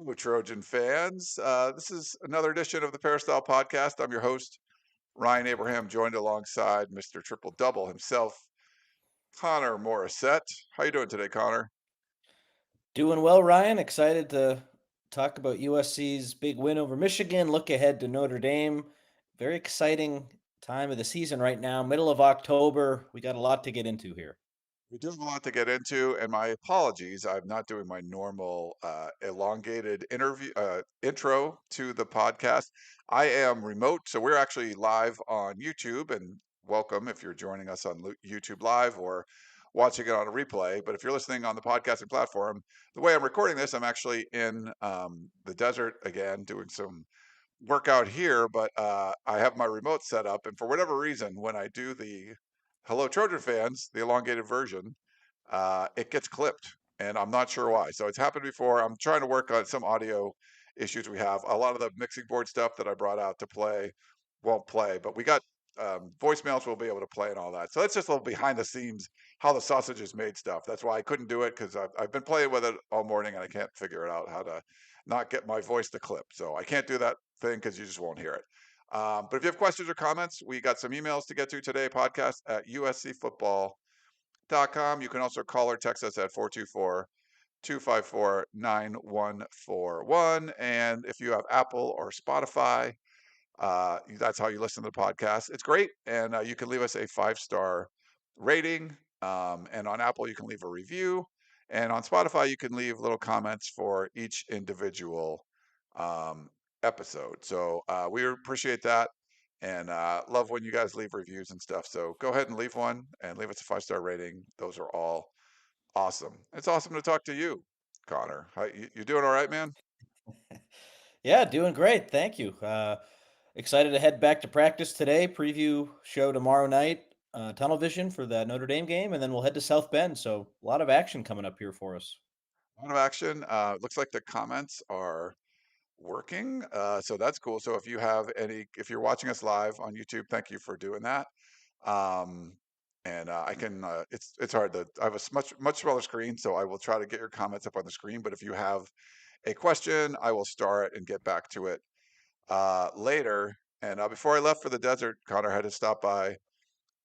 Hello, Trojan fans. This is another edition of the Peristyle Podcast. I'm your host, Ryan Abraham, joined alongside Mr. Triple Double himself, Connor Morrissette. How you doing today, Connor? Doing well, Ryan. Excited to talk about USC's big win over Michigan. Look ahead to Notre Dame. Very exciting time of the season right now, middle of October. We got a lot to get into here. We do have a lot to get into, and my apologies. I'm not doing my normal elongated intro to the podcast. I am remote, so we're actually live on YouTube, and welcome if you're joining us on YouTube Live or watching it on a replay. But if you're listening on the podcasting platform, the way I'm recording this, I'm actually in the desert again, doing some workout here, but I have my remote set up, and for whatever reason, when I do the Hello Trojan fans, the elongated version, it gets clipped, and I'm not sure why. So it's happened before. I'm trying to work on some audio issues we have. A lot of the mixing board stuff that I brought out to play won't play, but we got voicemails we'll be able to play and all that. So that's just a little behind the scenes how the sausage is made stuff. That's why I couldn't do it because I've been playing with it all morning and I can't figure it out how to not get my voice to clip. So I can't do that thing because you just won't hear it. But if you have questions or comments, we got some emails to get to today, podcast at uscfootball.com. You can also call or text us at 424 254 9141. And if you have Apple or Spotify, that's how you listen to the podcast. It's great. And you can leave us a 5-star rating. And on Apple, you can leave a review. And on Spotify, you can leave little comments for each individual um, episode. So we appreciate that and love when you guys leave reviews and stuff. So go ahead and leave one and leave us a 5-star rating. Those are all awesome. It's awesome to talk to you, Connor. You doing all right, man? Yeah, doing great. Thank you. Excited to head back to practice today. Preview show tomorrow night. Tunnel vision for that Notre Dame game, and then we'll head to South Bend. So a lot of action coming up here for us. A lot of action. Looks like the comments are working. So that's cool. So if you're watching us live on YouTube, thank you for doing that. Um, and I can, it's hard to, I have a much smaller screen, so I will try to get your comments up on the screen. But if you have a question, I will start and get back to it later. And before I left for the desert, Connor had to stop by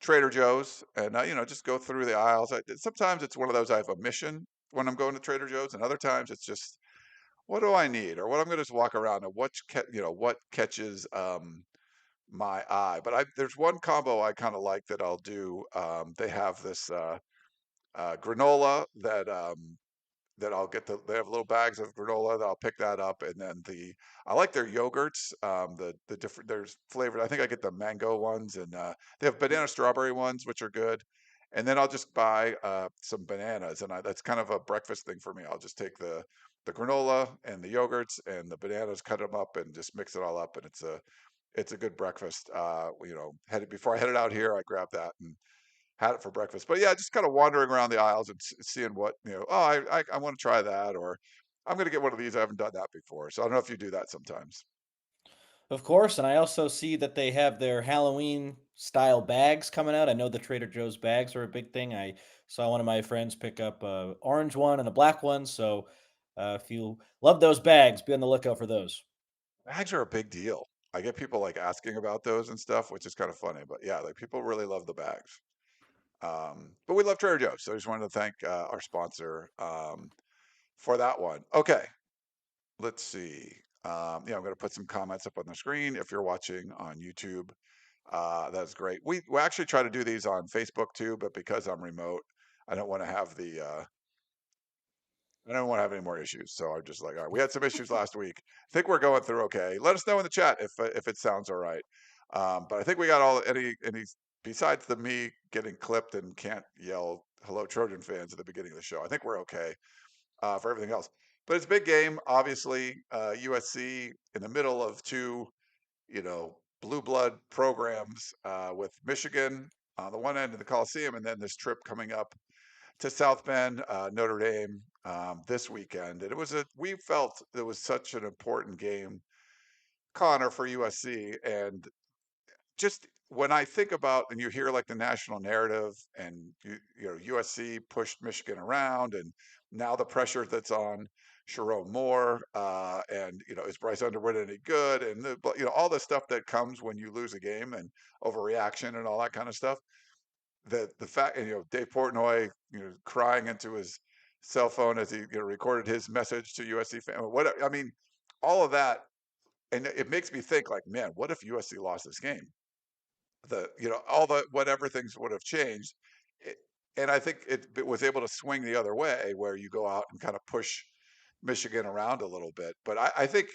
Trader Joe's and just go through the aisles. Sometimes it's one of those I have a mission when I'm going to Trader Joe's, and other times it's just what do I need or what I'm going to just walk around and what catches my eye. But there's one combo I kind of like that I'll do. They have this granola that I'll get they have little bags of granola that I'll pick that up, and then I like their yogurts. The different there's flavored. I think I get the mango ones, and they have banana strawberry ones, which are good. And then I'll just buy some bananas, and that's kind of a breakfast thing for me. I'll just take the granola and the yogurts and the bananas, cut them up, and just mix it all up, and it's a good breakfast. Headed before I headed out here, I grabbed that and had it for breakfast. But yeah, just kind of wandering around the aisles and seeing what, oh, I want to try that, or I'm going to get one of these. I haven't done that before. So I don't know if you do that sometimes. Of course, and I also see that they have their Halloween style bags coming out. I know the Trader Joe's bags are a big thing. I saw one of my friends pick up a orange one and a black one. So if you love those bags, be on the lookout for those. Bags are a big deal. I get people like asking about those and stuff, which is kind of funny. But yeah, like people really love the bags. But we love Trader Joe's. So I just wanted to thank our sponsor for that one. Okay, let's see. I'm going to put some comments up on the screen if you're watching on YouTube. That's great. We actually try to do these on Facebook too, but because I'm remote, I don't want to have I don't want to have any more issues. So I'm just like, all right, we had some issues last week. I think we're going through okay. Let us know in the chat if it sounds all right. But I think we got all any besides the me getting clipped and can't yell hello Trojan fans at the beginning of the show. I think we're okay for everything else. But it's a big game, obviously. USC in the middle of two, blue blood programs with Michigan on the one end of the Coliseum, and then this trip coming up to South Bend, Notre Dame this weekend. And we felt it was such an important game, Connor, for USC. And just when I think about and you hear like the national narrative and USC pushed Michigan around and now the pressure that's on Sharon Moore and is Bryce Underwood any good and all the stuff that comes when you lose a game and overreaction and all that kind of stuff. The fact and Dave Portnoy crying into his cell phone as he recorded his message to USC fan. What I mean, all of that, and it makes me think like, man, what if USC lost this game? All the whatever things would have changed. It, and I think it was able to swing the other way where you go out and kind of push Michigan around a little bit. But I think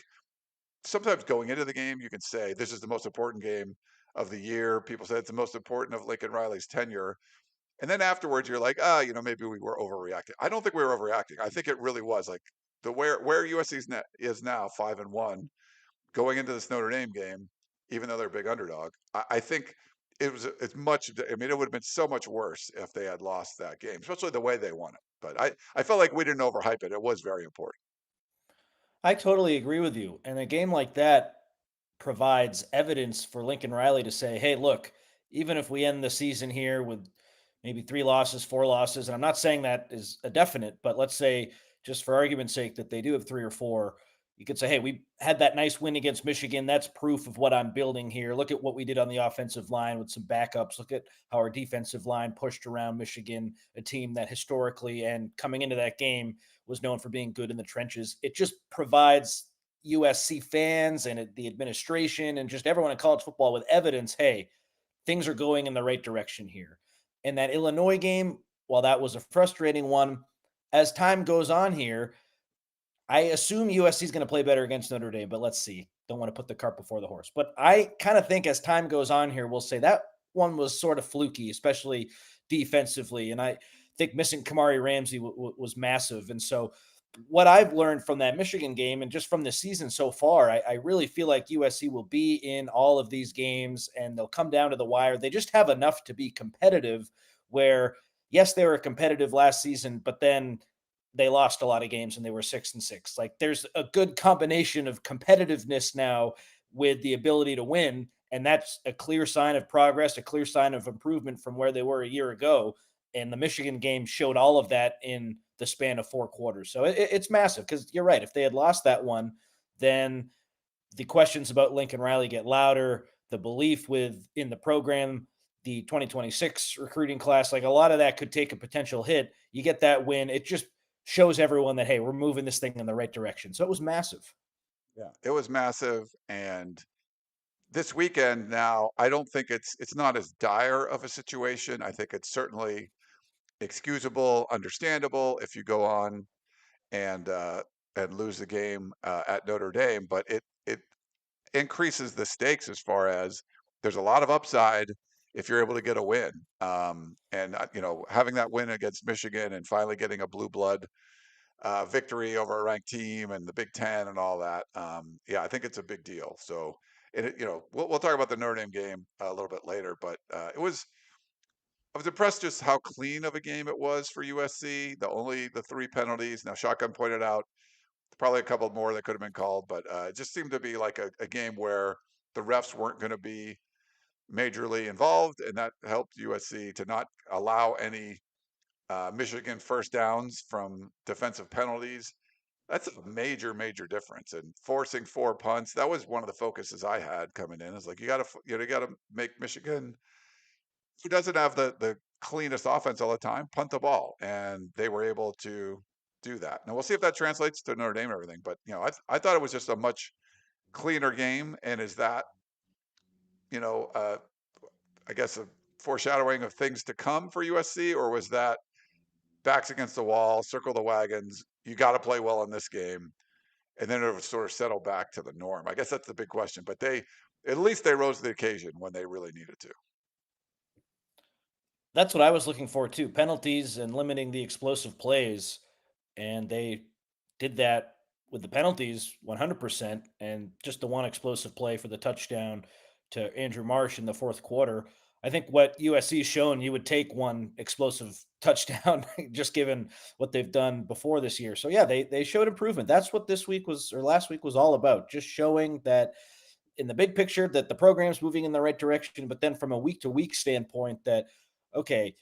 sometimes going into the game, you can say this is the most important game of the year. People say it's the most important of Lincoln Riley's tenure. And then afterwards, you're like, maybe we were overreacting. I don't think we were overreacting. I think it really was like the where USC's net is now 5-1 going into this Notre Dame game, even though they're a big underdog, I think it's much. I mean, it would have been so much worse if they had lost that game, especially the way they won it. But I felt like we didn't overhype it. It was very important. I totally agree with you. And a game like that provides evidence for Lincoln Riley to say, hey, look, even if we end the season here with maybe 3 losses, 4 losses, and I'm not saying that is a definite, but let's say, just for argument's sake, that they do have 3 or 4, you could say, hey, we had that nice win against Michigan. That's proof of what I'm building here. Look at what we did on the offensive line with some backups. Look at how our defensive line pushed around Michigan, a team that historically and coming into that game was known for being good in the trenches. It just provides USC fans and the administration and just everyone in college football with evidence. Hey, things are going in the right direction here. And that Illinois game, while that was a frustrating one, as time goes on here, I assume USC is going to play better against Notre Dame, but let's see. Don't want to put the cart before the horse. But I kind of think as time goes on here, we'll say that one was sort of fluky, especially defensively. And I think missing Kamari Ramsey was massive. And so, what I've learned from that Michigan game and just from the season so far, I really feel like USC will be in all of these games and they'll come down to the wire. They just have enough to be competitive. Where, yes, they were competitive last season, but then they lost a lot of games and they were 6-6. Like there's a good combination of competitiveness now with the ability to win. And that's a clear sign of progress, a clear sign of improvement from where they were a year ago. And the Michigan game showed all of that in the span of 4 quarters. So it's massive because you're right. If they had lost that one, then the questions about Lincoln Riley get louder. The belief in the program, the 2026 recruiting class, like a lot of that could take a potential hit. You get that win. It just shows everyone that, hey, we're moving this thing in the right direction. So it was massive. Yeah, it was massive. And this weekend now, I don't think it's not as dire of a situation. I think it's certainly excusable, understandable if you go on and uh, and lose the game at Notre Dame, but it increases the stakes as far as there's a lot of upside if you're able to get a win. And having that win against Michigan and finally getting a blue blood victory over a ranked team and the Big Ten and all that. Yeah, I think it's a big deal. So, and we'll talk about the Notre Dame game a little bit later, but I was impressed just how clean of a game it was for USC. The 3 penalties. Now, Shotgun pointed out probably a couple more that could have been called, but it just seemed to be like a game where the refs weren't going to be majorly involved, and that helped USC to not allow any Michigan first downs from defensive penalties. That's a major, major difference. And forcing 4 punts, that was one of the focuses I had coming in. Is like you got to make Michigan, who doesn't have the cleanest offense all the time, punt the ball, and they were able to do that. Now we'll see if that translates to Notre Dame and everything. But I thought it was just a much cleaner game. And is that you know uh, I guess a foreshadowing of things to come for USC, or was that backs against the wall, circle the wagons? You got to play well in this game, and then it would sort of settle back to the norm. I guess that's the big question. But at least they rose to the occasion when they really needed to. That's what I was looking for too. Penalties and limiting the explosive plays. And they did that with the penalties 100% and just the one explosive play for the touchdown to Andrew Marsh in the fourth quarter. I think what USC's shown, you would take one explosive touchdown just given what they've done before this year. So yeah, they showed improvement. That's what this week was or last week was all about. Just showing that in the big picture that the program's moving in the right direction, but then from a week to week standpoint that, okay,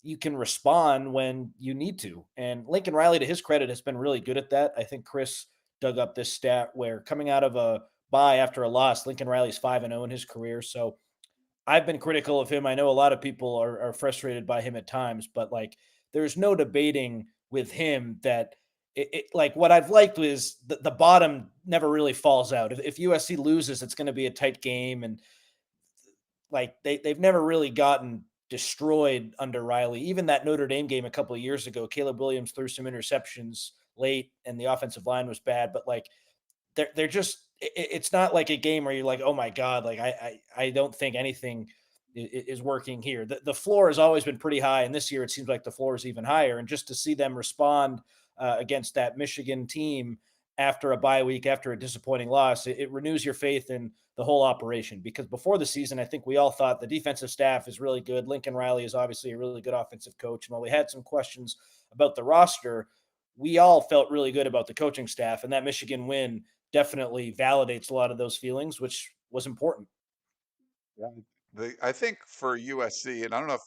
you can respond when you need to. And Lincoln Riley, to his credit, has been really good at that. I think Chris dug up this stat where coming out of a bye after a loss, Lincoln Riley's 5-0 in his career. So I've been critical of him. I know a lot of people are frustrated by him at times, but like there's no debating with him that like what I've liked is the bottom never really falls out. If USC loses, it's going to be a tight game, and like they've never really gotten destroyed under Riley. Even that Notre Dame game a couple of years ago, Caleb Williams threw some interceptions late, and the offensive line was bad. But like they're just it's not like a game where you're like, oh my god, like I don't think anything is working here. The floor has always been pretty high, and this year it seems like the floor is even higher. And just to see them respond against that Michigan team after a bye week, after a disappointing loss, it renews your faith in the whole operation. Because before the season, I think we all thought the defensive staff is really good. Lincoln Riley is obviously a really good offensive coach, and while we had some questions about the roster, we all felt really good about the coaching staff, and that Michigan win definitely validates a lot of those feelings, which was important. Yeah. I think for USC, and I don't know if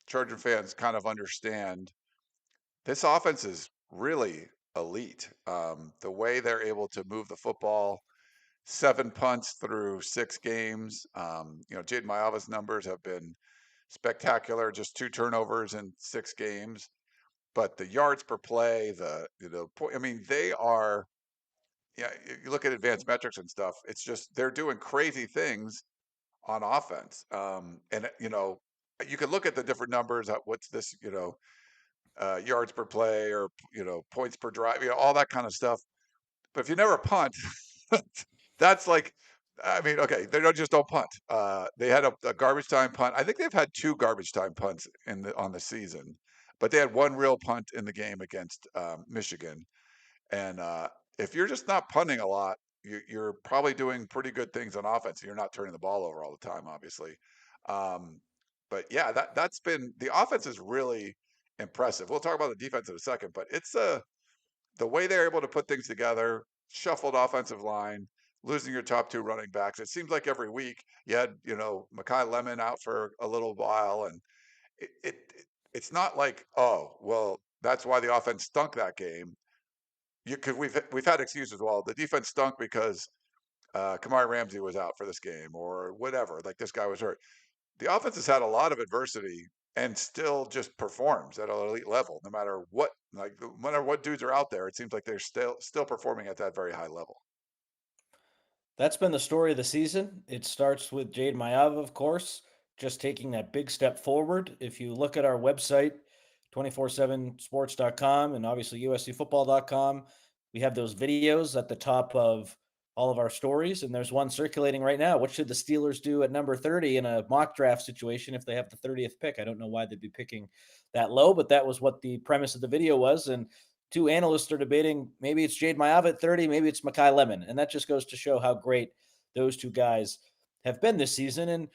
Trojan fans kind of understand, this offense is really elite. The way they're able to move the football, 7 punts through 6 games. Jaden Mayava's numbers have been spectacular. Just 2 turnovers in 6 games. But the yards per play, point. I mean, they are. Yeah, you look at advanced metrics and stuff. It's just they're doing crazy things on offense. And you can look at the different numbers. What's this? Yards per play or points per drive. All that kind of stuff. But if you never punt, that's like, I mean, okay, they don't punt. They had a garbage time punt. I think they've had 2 garbage time punts on the season, but they had one real punt in the game against Michigan. And if you're just not punting a lot, you're probably doing pretty good things on offense. You're not turning the ball over all the time, obviously. Um, but yeah, that's been the offense is really impressive. We'll talk about the defense in a second, but it's the way they're able to put things together, shuffled offensive line, losing your top 2 running backs. It seems like every week you had, Makai Lemon out for a little while, and it's not like, oh, well, that's why the offense stunk that game. Because we've had excuses. Well, the defense stunk because Kamari Ramsey was out for this game, or whatever. Like this guy was hurt. The offense has had a lot of adversity and still just performs at an elite level, no matter what. Like no matter what dudes are out there, it seems like they're still performing at that very high level. That's been the story of the season. It starts with Jade Mayava, of course, just taking that big step forward. If you look at our website, 247sports.com and obviously uscfootball.com, we have those videos at the top of all of our stories. And there's one circulating right now. What should the Steelers do at number 30 in a mock draft situation if they have the 30th pick? I don't know why they'd be picking that low, but that was what the premise of the video was. And two analysts are debating maybe it's Jade Mayava at 30, maybe it's Makai Lemon. And that just goes to show how great those two guys have been this season. And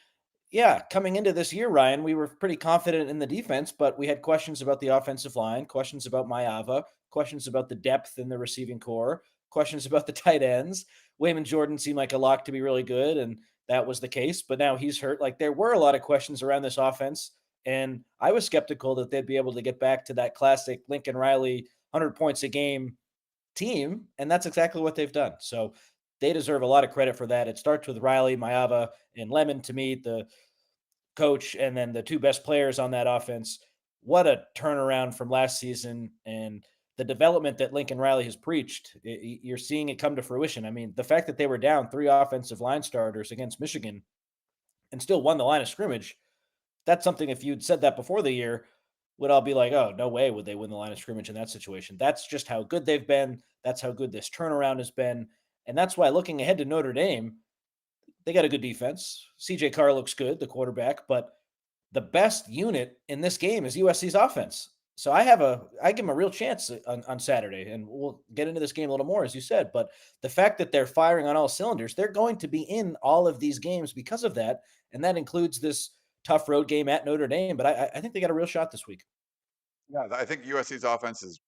yeah, coming into this year, Ryan, we were pretty confident in the defense, but we had questions about the offensive line, questions about Mayava, questions about the depth in the receiving core, questions about the tight ends. Waymond Jordan seemed like a lock to be really good, and that was the case. But now he's hurt. Like there were a lot of questions around this offense, and I was skeptical that they'd be able to get back to that classic Lincoln Riley 100 points a game team, and that's exactly what they've done. So they deserve a lot of credit for that. It starts with Riley, Mayava, and Lemon to me, the coach, and then the two best players on that offense. What a turnaround from last season and the development that Lincoln Riley has preached. You're seeing it come to fruition. I mean, the fact that they were down 3 offensive line starters against Michigan and still won the line of scrimmage, that's something if you'd said that before the year, would all be like, oh, no way would they win the line of scrimmage in that situation. That's just how good they've been. That's how good this turnaround has been. And that's why looking ahead to Notre Dame, they got a good defense. CJ Carr looks good, the quarterback, but the best unit in this game is USC's offense. So I give them a real chance on Saturday, and we'll get into this game a little more, as you said. But the fact that they're firing on all cylinders, they're going to be in all of these games because of that, and that includes this tough road game at Notre Dame. But I think they got a real shot this week. Yeah, I think USC's offense is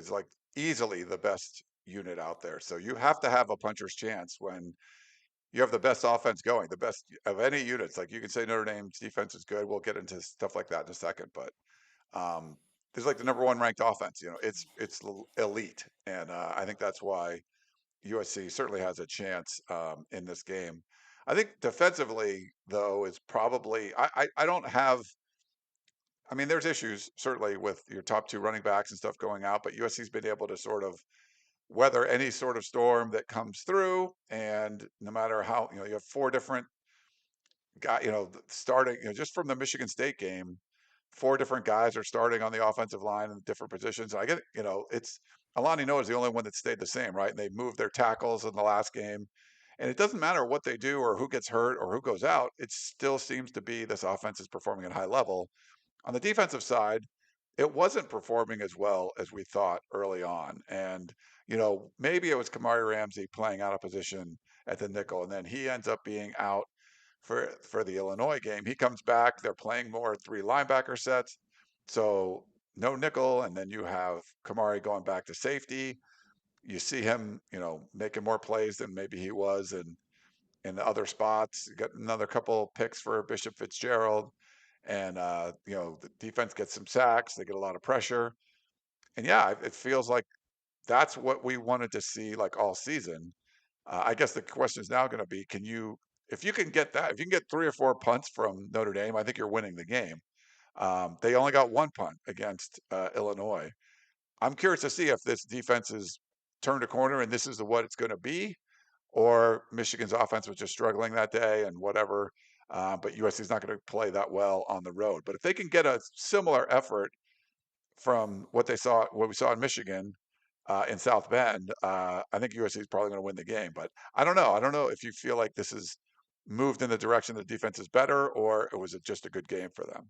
like easily the best unit out there. So you have to have a puncher's chance when you have the best offense going, the best of any units. Like you can say Notre Dame's defense is good. We'll get into stuff like that in a second, but um, there's like the number one ranked offense. It's elite, and I think that's why USC certainly has a chance in this game. I think defensively, though, is probably I don't have. I mean, there's issues certainly with your top two running backs and stuff going out, but USC's been able to sort of weather any sort of storm that comes through. And no matter how, you have four different guys, starting, just from the Michigan State game, four different guys are starting on the offensive line in different positions. I get, it's Alani Noah is the only one that stayed the same, right? And they moved their tackles in the last game. And it doesn't matter what they do or who gets hurt or who goes out. It still seems to be this offense is performing at a high level. On the defensive side, it wasn't performing as well as we thought early on. And, maybe it was Kamari Ramsey playing out of position at the nickel, and then he ends up being out for the Illinois game. He comes back, they're playing more three linebacker sets. So no nickel, and then you have Kamari going back to safety. You see him, making more plays than maybe he was in the other spots. You got another couple picks for Bishop Fitzgerald. And the defense gets some sacks, they get a lot of pressure. And yeah, it feels like that's what we wanted to see like all season. I guess the question is now going to be, if you can get that, if you can get three or four punts from Notre Dame, I think you're winning the game. They only got one punt against Illinois. I'm curious to see if this defense is turned a corner and this is what it's going to be, or Michigan's offense was just struggling that day and whatever. But USC is not going to play that well on the road. But if they can get a similar effort from what we saw in Michigan in South Bend, I think USC is probably going to win the game. But I don't know. I don't know if you feel like this is moved in the direction the defense is better, or was it just a good game for them?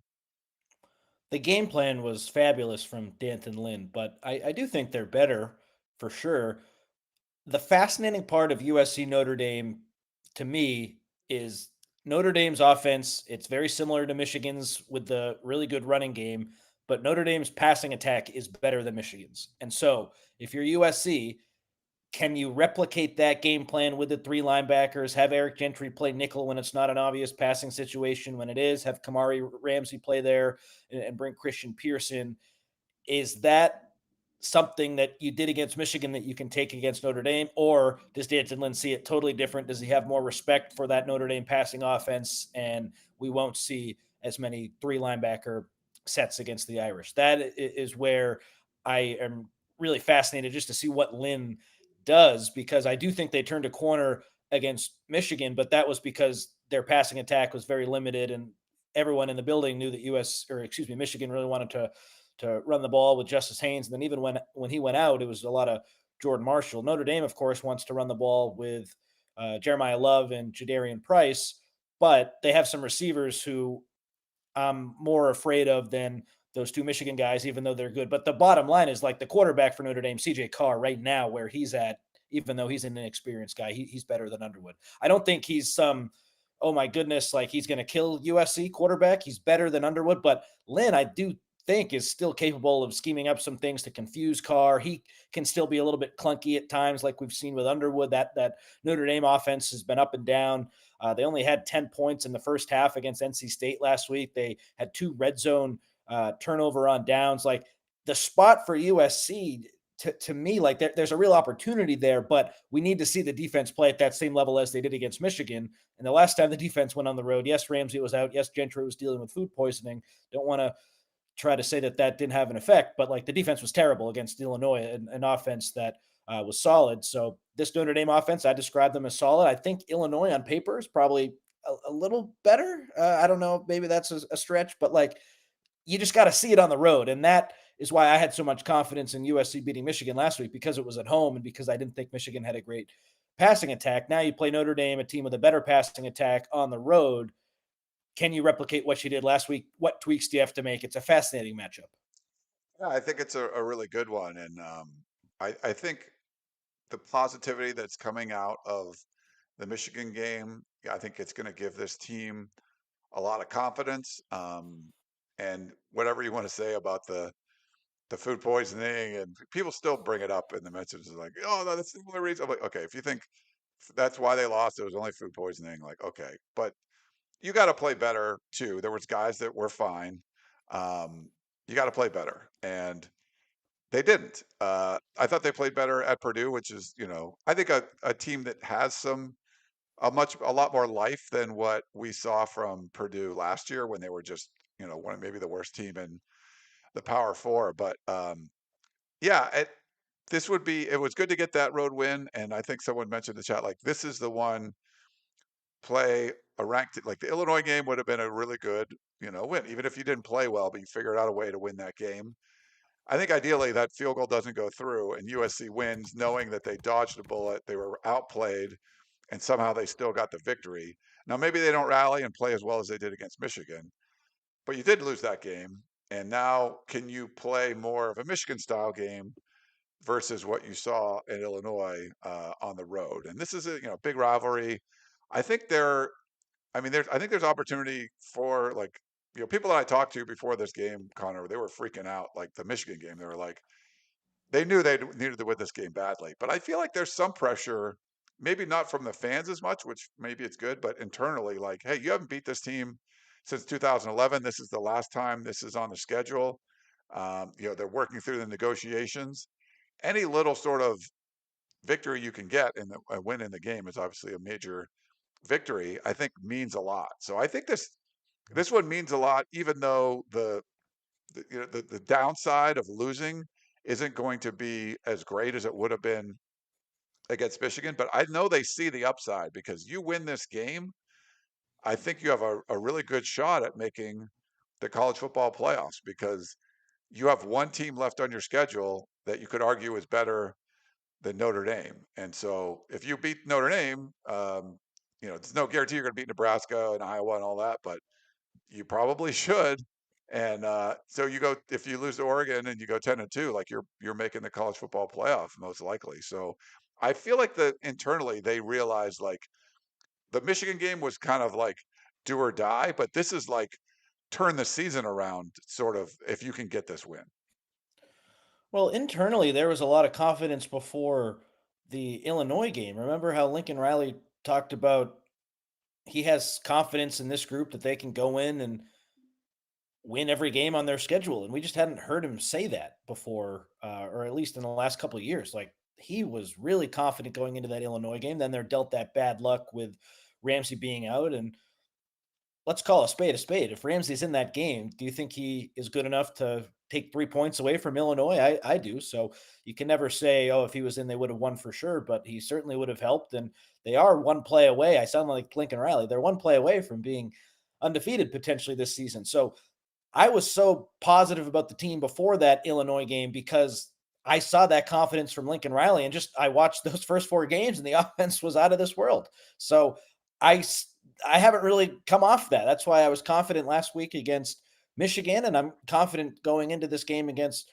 The game plan was fabulous from Danton Lynn, but I do think they're better for sure. The fascinating part of USC Notre Dame to me is Notre Dame's offense. It's very similar to Michigan's with the really good running game, but Notre Dame's passing attack is better than Michigan's. And so, if you're USC, can you replicate that game plan with the three linebackers? Have Eric Gentry play nickel when it's not an obvious passing situation? When it is, have Kamari Ramsey play there and bring Christian Pearson. Is that something that you did against Michigan that you can take against Notre Dame? Or does Danton Lynn see it totally different? Does he have more respect for that Notre Dame passing offense and we won't see as many three linebacker sets against the Irish? That is where I am really fascinated just to see what Lynn does, because I do think they turned a corner against Michigan, but that was because their passing attack was very limited and everyone in the building knew that Michigan really wanted to run the ball with Justice Haynes. And then even when he went out, it was a lot of Jordan Marshall. Notre Dame, of course, wants to run the ball with Jeremiah Love and Jadarian Price, but they have some receivers who I'm more afraid of than those two Michigan guys, even though they're good. But the bottom line is like the quarterback for Notre Dame, CJ Carr, right now, where he's at, even though he's an inexperienced guy, he's better than Underwood. I don't think he's some, oh my goodness, like he's going to kill USC quarterback. He's better than Underwood. But Lynn, I do think, is still capable of scheming up some things to confuse Carr. He can still be a little bit clunky at times, like we've seen with Underwood. That Notre Dame offense has been up and down. They only had 10 points in the first half against NC State last week. They had two red zone turnover on downs. Like the spot for USC, to me, like there's a real opportunity there, but we need to see the defense play at that same level as they did against Michigan. And the last time the defense went on the road, yes, Ramsey was out. Yes, Gentry was dealing with food poisoning. Don't want to try to say that didn't have an effect, but like the defense was terrible against Illinois, an offense that was solid. So this Notre Dame offense, I describe them as solid. I think Illinois on paper is probably a little better. I don't know, maybe that's a stretch, but like you just got to see it on the road, and that is why I had so much confidence in USC beating Michigan last week, because it was at home and because I didn't think Michigan had a great passing attack. Now you play Notre Dame, a team with a better passing attack on the road. Can you replicate what she did last week? What tweaks do you have to make? It's a fascinating matchup. Yeah, I think it's a really good one. And I think the positivity that's coming out of the Michigan game, yeah, I think it's going to give this team a lot of confidence. And whatever you want to say about the food poisoning, and people still bring it up in the messages like, oh, no, that's the only reason. I'm like, okay, if you think that's why they lost. It was only food poisoning. Like, okay, but you got to play better too. There was guys that were fine. Um, you got to play better, and they didn't. I thought they played better at Purdue, which is, I think a team that has a lot more life than what we saw from Purdue last year when they were just, one maybe the worst team in the Power Four. But yeah, it was good to get that road win, and I think someone mentioned in the chat like this is the one play a ranked like the Illinois game would have been a really good, win, even if you didn't play well, but you figured out a way to win that game. I think ideally that field goal doesn't go through and USC wins, knowing that they dodged a bullet, they were outplayed, and somehow they still got the victory. Now maybe they don't rally and play as well as they did against Michigan, but you did lose that game. And now can you play more of a Michigan style game versus what you saw in Illinois on the road? And this is a big rivalry. I think there I mean, I think there's opportunity for like, people that I talked to before this game, Connor, they were freaking out. Like the Michigan game, they were like, they knew they needed to win this game badly. But I feel like there's some pressure, maybe not from the fans as much, which maybe it's good, but internally, like, hey, you haven't beat this team since 2011. This is the last time this is on the schedule. They're working through the negotiations. Any little sort of victory you can get in a win in the game is obviously a major victory, I think means a lot. So I think this one means a lot, even though the downside of losing isn't going to be as great as it would have been against Michigan. But I know they see the upside because you win this game, I think you have a really good shot at making the college football playoffs because you have one team left on your schedule that you could argue is better than Notre Dame. And so if you beat Notre Dame, there's no guarantee you're going to beat Nebraska and Iowa and all that, but you probably should. And so if you lose to Oregon and you go 10-2, like you're making the college football playoff most likely. So I feel like that internally they realized like the Michigan game was kind of like do or die, but this is like turn the season around sort of if you can get this win. Well, internally, there was a lot of confidence before the Illinois game. Remember how Lincoln Riley talked about he has confidence in this group that they can go in and win every game on their schedule, and we just hadn't heard him say that before, or at least in the last couple of years. Like he was really confident going into that Illinois game. Then they're dealt that bad luck with Ramsey being out, and let's call a spade a spade. If Ramsey's in that game, do you think he is good enough to take 3 points away from Illinois? I do. So you can never say, oh, if he was in, they would have won for sure, but he certainly would have helped. And they are one play away. I sound like Lincoln Riley. They're one play away from being undefeated potentially this season. So I was so positive about the team before that Illinois game because I saw that confidence from Lincoln Riley and just I watched those first 4 games and the offense was out of this world. So I I haven't really come off that. That's why I was confident last week against Michigan, and I'm confident going into this game against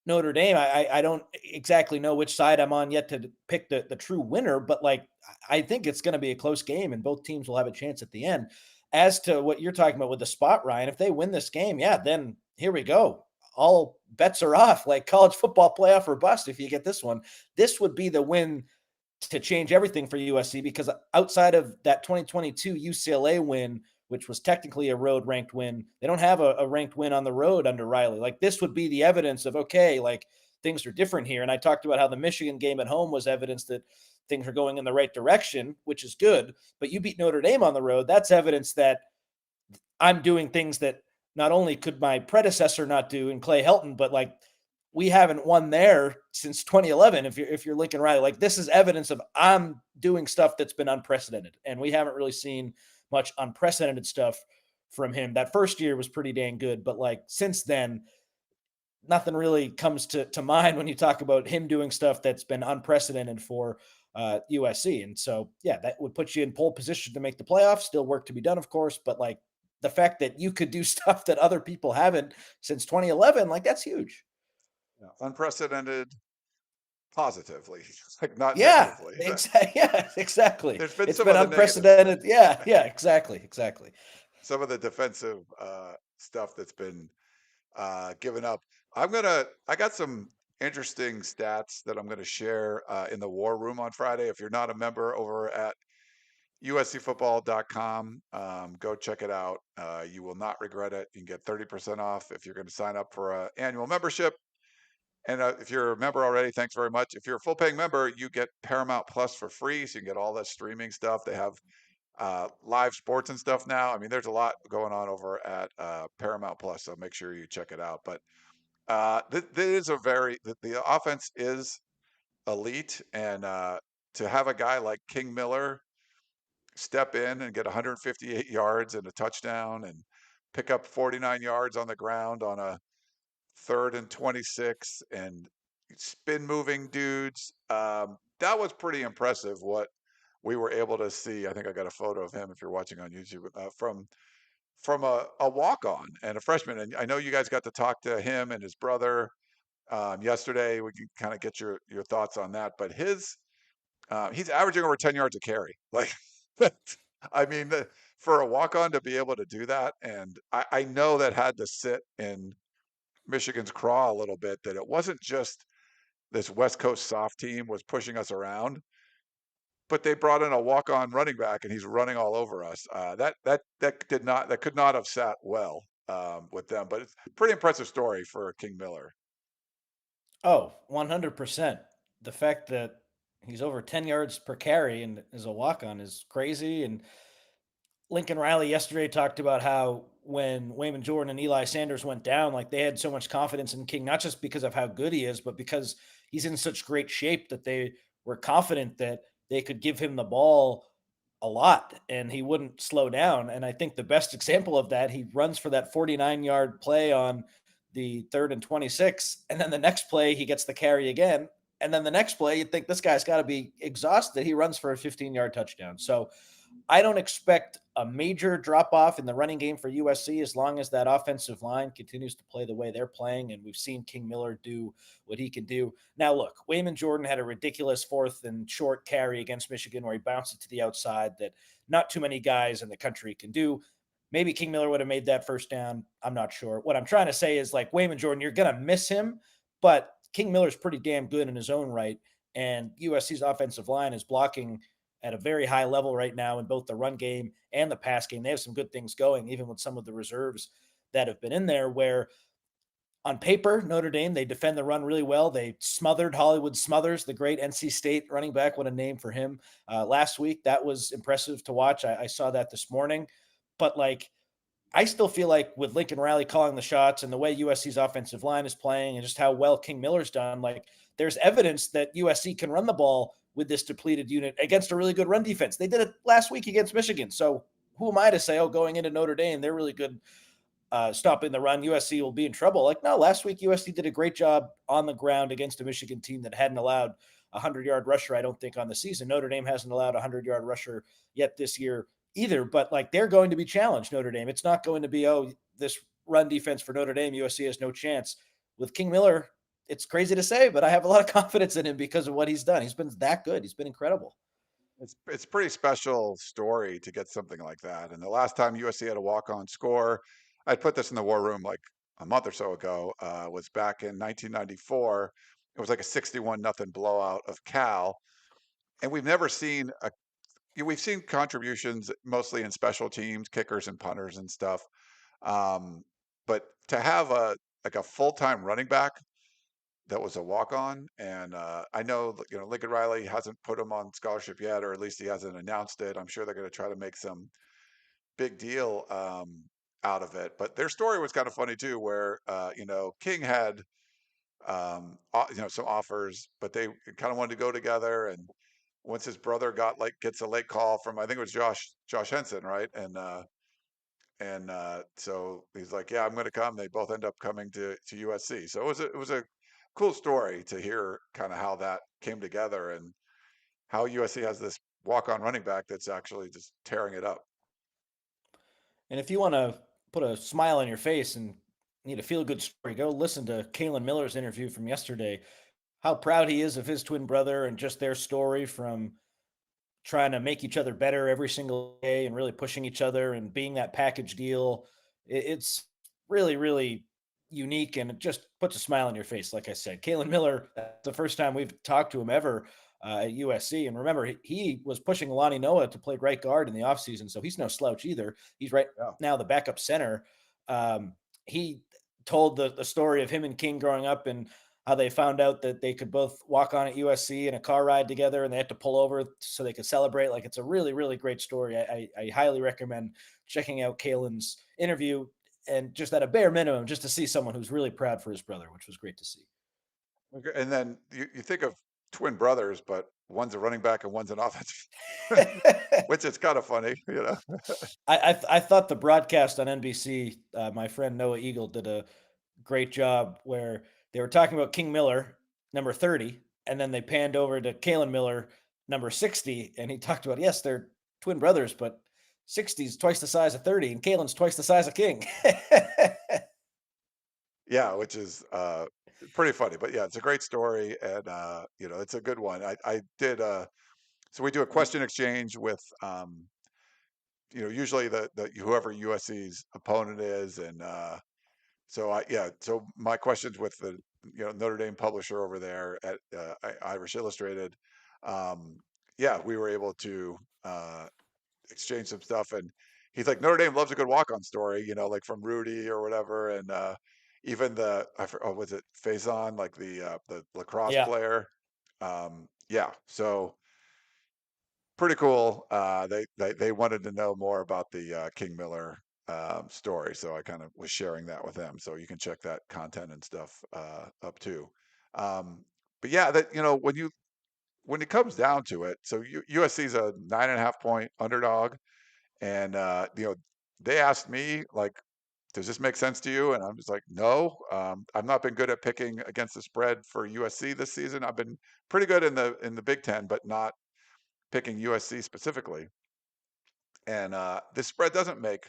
Notre Dame. I don't exactly know which side I'm on yet to pick the true winner, but like I think it's going to be a close game, and both teams will have a chance at the end. As to what you're talking about with the spot, Ryan, if they win this game, yeah, then here we go. All bets are off. Like college football playoff or bust. If you get this one, this would be the win to change everything for USC because outside of that 2022 UCLA win, which was technically a road ranked win, they don't have a ranked win on the road under Riley. Like this would be the evidence of, okay, like things are different here. And I talked about how the Michigan game at home was evidence that things are going in the right direction, which is good. But you beat Notre Dame on the road. That's evidence that I'm doing things that not only could my predecessor not do in Clay Helton, but like we haven't won there since 2011. If you're Lincoln Riley, like this is evidence of I'm doing stuff that's been unprecedented, and we haven't really seen much unprecedented stuff from him. That first year was pretty dang good, but like since then, nothing really comes to mind when you talk about him doing stuff that's been unprecedented for USC. And so, yeah, that would put you in pole position to make the playoffs. Still work to be done, of course, but like the fact that you could do stuff that other people haven't since 2011, like that's huge. Yeah. Unprecedented positively, like not Yeah, negatively. exactly. Yeah, exactly. There's been It's some been of the negative stuff. unprecedented. Yeah, yeah, exactly, exactly. Some of the defensive stuff that's been given up. I got some. interesting stats that I'm going to share in the war room on Friday. If you're not a member over at uscfootball.com, go check it out. You will not regret it. You can get 30% off if you're going to sign up for an annual membership. And if you're a member already, thanks very much. If you're a full paying member, you get Paramount Plus for free. So you can get all that streaming stuff. They have live sports and stuff now. I mean, there's a lot going on over at Paramount Plus. So make sure you check it out. But this is the offense is elite. And to have a guy like King Miller step in and get 158 yards and a touchdown and pick up 49 yards on the ground on a 3rd and 26 and spin moving dudes. That was pretty impressive what we were able to see. I think I got a photo of him if you're watching on YouTube from a walk on and a freshman. And I know you guys got to talk to him and his brother yesterday. We can kind of get your thoughts on that. But he's averaging over 10 yards a carry. Like, I mean, for a walk on to be able to do that, and I know that had to sit in Michigan's craw a little bit that it wasn't just this West Coast soft team was pushing us around, but they brought in a walk-on running back and he's running all over us. That could not have sat well with them, but it's a pretty impressive story for King Miller. Oh, 100%. The fact that he's over 10 yards per carry and is a walk on is crazy. And Lincoln Riley yesterday talked about how when Waymond Jordan and Eli Sanders went down, like they had so much confidence in King, not just because of how good he is, but because he's in such great shape that they were confident that they could give him the ball a lot and he wouldn't slow down. And I think the best example of that, he runs for that 49-yard play on the 3rd and 26. And then the next play, he gets the carry again. And then the next play, you'd think this guy's got to be exhausted. He runs for a 15-yard touchdown. So I don't expect a major drop off in the running game for USC as long as that offensive line continues to play the way they're playing. And we've seen King Miller do what he can do. Now, look, Waymond Jordan had a ridiculous 4th-and-short carry against Michigan where he bounced it to the outside that not too many guys in the country can do. Maybe King Miller would have made that first down. I'm not sure. What I'm trying to say is, like, Waymond Jordan, you're going to miss him, but King Miller's pretty damn good in his own right. And USC's offensive line is blocking at a very high level right now in both the run game and the pass game. They have some good things going, even with some of the reserves that have been in there, where on paper, Notre Dame, they defend the run really well. They smothered Hollywood Smothers, the great NC State running back. What a name for him. Last week, that was impressive to watch. I saw that this morning. But, like, I still feel like with Lincoln Riley calling the shots and the way USC's offensive line is playing and just how well King Miller's done, like, there's evidence that USC can run the ball with this depleted unit against a really good run defense. They did it last week against Michigan. So who am I to say, oh, going into Notre Dame, they're really good stopping the run. USC will be in trouble. Like, no, last week USC did a great job on the ground against a Michigan team that hadn't allowed a 100-yard rusher, I don't think, on the season. Notre Dame hasn't allowed a 100-yard rusher yet this year either, but, like, they're going to be challenged, Notre Dame. It's not going to be, oh, this run defense for Notre Dame, USC has no chance. With King Miller, it's crazy to say, but I have a lot of confidence in him because of what he's done. He's been that good. He's been incredible. It's a pretty special story to get something like that. And the last time USC had a walk-on score, I put this in the war room like a month or so ago, was back in 1994. It was like a 61 nothing blowout of Cal. And we've seen contributions mostly in special teams, kickers and punters and stuff. Um, but to have a full-time running back that was a walk-on, and I know Lincoln Riley hasn't put him on scholarship yet, or at least he hasn't announced it. I'm sure they're going to try to make some big deal out of it. But their story was kind of funny too, where King had some offers, but they kind of wanted to go together. And once his brother gets a late call from, I think it was Josh Henson, right? And so he's like, yeah, I'm going to come. They both end up coming to USC. So it was a cool story to hear kind of how that came together and how USC has this walk-on running back that's actually just tearing it up. And if you want to put a smile on your face and need a feel good story, go listen to Kalen Miller's interview from yesterday. How proud he is of his twin brother and just their story from trying to make each other better every single day and really pushing each other and being that package deal. It's really, really unique, and it just puts a smile on your face. Like I said, Kalen Miller, that's the first time we've talked to him ever at USC. And remember, he was pushing Lonnie Noah to play right guard in the offseason, so he's no slouch either. He's right Yeah. now the backup center. He told the story of him and King growing up and how they found out that they could both walk on at USC in a car ride together and they had to pull over so they could celebrate. Like, it's a really, really great story. I highly recommend checking out Kalen's interview, and just at a bare minimum, just to see someone who's really proud for his brother, which was great to see. Okay. And then you think of twin brothers, but one's a running back and one's an offensive, which is kind of funny, you know. I thought the broadcast on NBC, my friend Noah Eagle did a great job where they were talking about King Miller, number 30, and then they panned over to Kalen Miller, number 60, and he talked about, yes, they're twin brothers, but 60 is twice the size of 30, and Kalen's twice the size of King. Yeah, which is pretty funny. But yeah, it's a great story, and it's a good one. I did so we do a question exchange with usually the whoever USC's opponent is, and so my questions with the Notre Dame publisher over there at Irish Illustrated. Um, yeah, we were able to exchange some stuff, and he's like, Notre Dame loves a good walk-on story, like from Rudy or whatever, and even was it Faison, like the lacrosse Yeah. player. Yeah, so pretty cool. They wanted to know more about the King Miller story, so I kind of was sharing that with them. So you can check that content and stuff up too. Um, but yeah, that when it comes down to it, so USC is a 9.5 point underdog, and they asked me like, does this make sense to you? And I'm just like, no. I've not been good at picking against the spread for USC this season. I've been pretty good in the Big Ten, but not picking USC specifically. And this spread doesn't make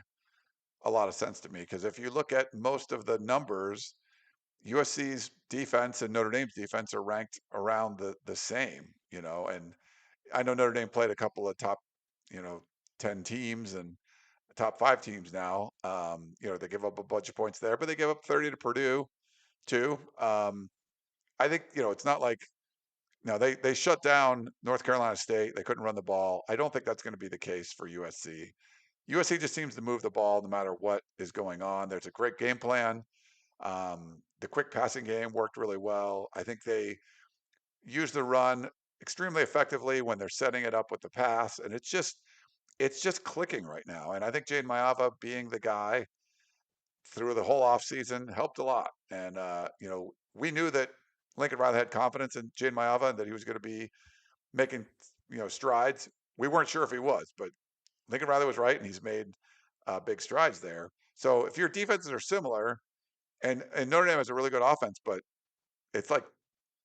a lot of sense to me because if you look at most of the numbers, USC's defense and Notre Dame's defense are ranked around the same, and I know Notre Dame played a couple of top, you know, 10 teams and top five teams now. They give up a bunch of points there, but they give up 30 to Purdue too. I think, it's not like now they shut down North Carolina State. They couldn't run the ball. I don't think that's going to be the case for USC. USC just seems to move the ball no matter what is going on. There's a great game plan. The quick passing game worked really well. I think they use the run extremely effectively when they're setting it up with the pass, and it's just clicking right now. And I think Jane Mayava being the guy through the whole offseason helped a lot. And we knew that Lincoln Riley had confidence in Jane Mayava and that he was going to be making strides. We weren't sure if he was, but Lincoln Riley was right, and he's made big strides there. So if your defenses are similar, and Notre Dame has a really good offense, but it's like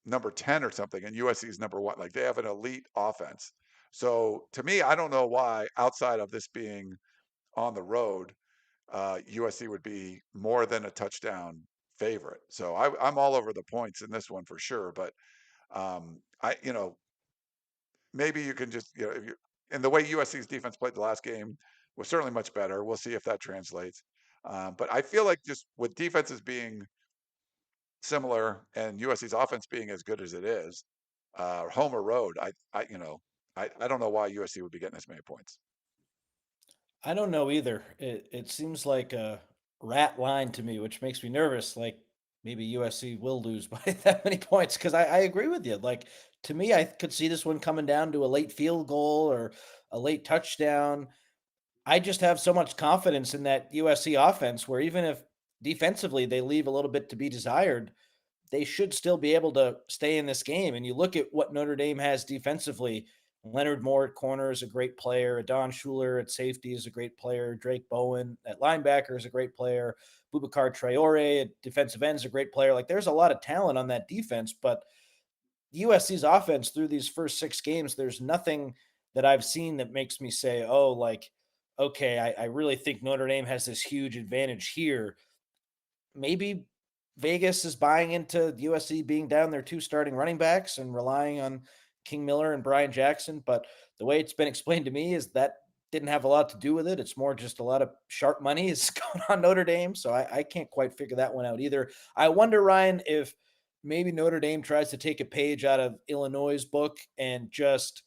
number 10 or something, and USC is number one. Like they have an elite offense. So to me, I don't know why, outside of this being on the road, USC would be more than a touchdown favorite. So I'm all over the points in this one for sure. But maybe you can just, if you and the way USC's defense played the last game was certainly much better. We'll see if that translates. But I feel like just with defenses being similar and USC's offense being as good as it is, home or road, I don't know why USC would be getting this many points. I don't know either. It seems like a rat line to me, which makes me nervous. Like, maybe USC will lose by that many points, because I agree with you. Like, to me, I could see this one coming down to a late field goal or a late touchdown. I just have so much confidence in that USC offense, where even if defensively they leave a little bit to be desired, they should still be able to stay in this game. And you look at what Notre Dame has defensively. Leonard Moore at corner is a great player. Adon Schuler at safety is a great player. Drake Bowen at linebacker is a great player. Boubacar Traore at defensive end is a great player. Like, there's a lot of talent on that defense, but USC's offense through these first 6 games, there's nothing that I've seen that makes me say, oh, like, okay, I really think Notre Dame has this huge advantage here. Maybe Vegas is buying into USC being down their 2 starting running backs and relying on King Miller and Brian Jackson, but the way it's been explained to me is that didn't have a lot to do with it. It's more just a lot of sharp money is going on Notre Dame. So I can't quite figure that one out either. I wonder, Ryan, if maybe Notre Dame tries to take a page out of Illinois' book and just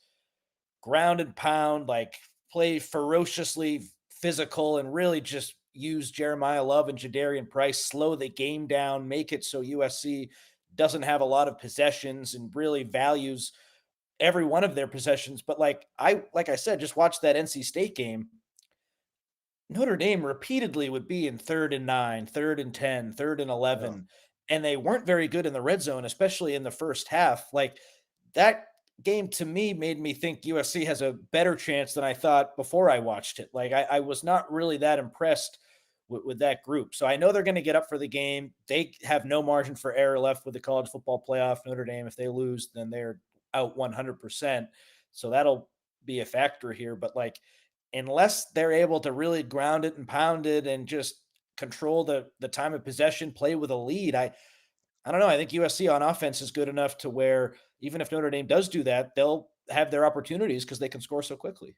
ground and pound, like play ferociously physical and really just use Jeremiah Love and Jadarian Price, slow the game down, make it so USC doesn't have a lot of possessions and really values every one of their possessions. But like I said, just watch that NC State game. Notre Dame repeatedly would be in 3rd and 9, 3rd and 10, 3rd and Yeah. 11, and they weren't very good in the red zone, especially in the first half. Like that game to me made me think USC has a better chance than I thought before I watched it. Like I was not really that impressed with that group. So I know they're going to get up for the game. They have no margin for error left with the college football playoff. Notre Dame, if they lose, then they're out 100%. So that'll be a factor here. But like, unless they're able to really ground it and pound it and just control the time of possession, play with a lead, I don't know. I think USC on offense is good enough to where even if Notre Dame does do that, they'll have their opportunities because they can score so quickly.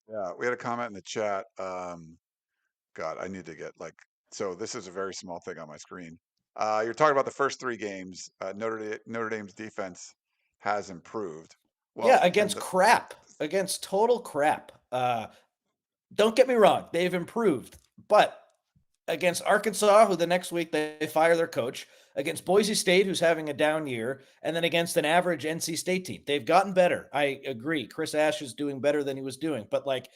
Yeah, we had a comment in the chat. God, I need to get like, so this is a very small thing on my screen. You're talking about the first three games. Notre Dame's defense has improved. Yeah, Well, and against crap, against total crap. Don't get me wrong, they've improved, but against Arkansas, who the next week they fire their coach, against Boise State, who's having a down year, and then against an average NC State team, they've gotten better. I agree. Chris Ash is doing better than he was doing, but like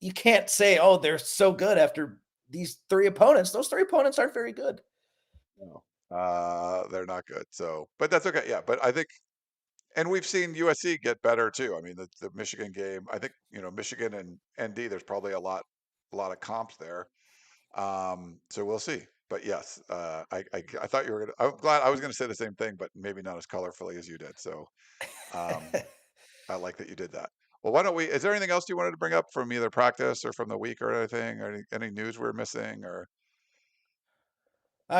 you can't say, oh, they're so good after these three opponents. Those three opponents aren't very good. no, they're not good. So, but that's okay. Yeah, but I think, and we've seen USC get better too. I mean, the Michigan game. I think Michigan and ND. There's probably a lot of comps there. So we'll see. But yes, I thought you were gonna. I'm glad I was gonna say the same thing, but maybe not as colorfully as you did. So um, I like that you did that. Well, why don't we? Is there anything else you wanted to bring up from either practice or from the week or anything, or any news we're missing? Or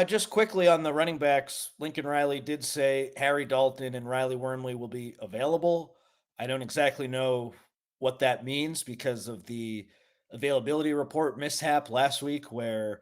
Just quickly on the running backs, Lincoln Riley did say Harry Dalton and Riley Wormley will be available. I don't exactly know what that means because of the availability report mishap last week where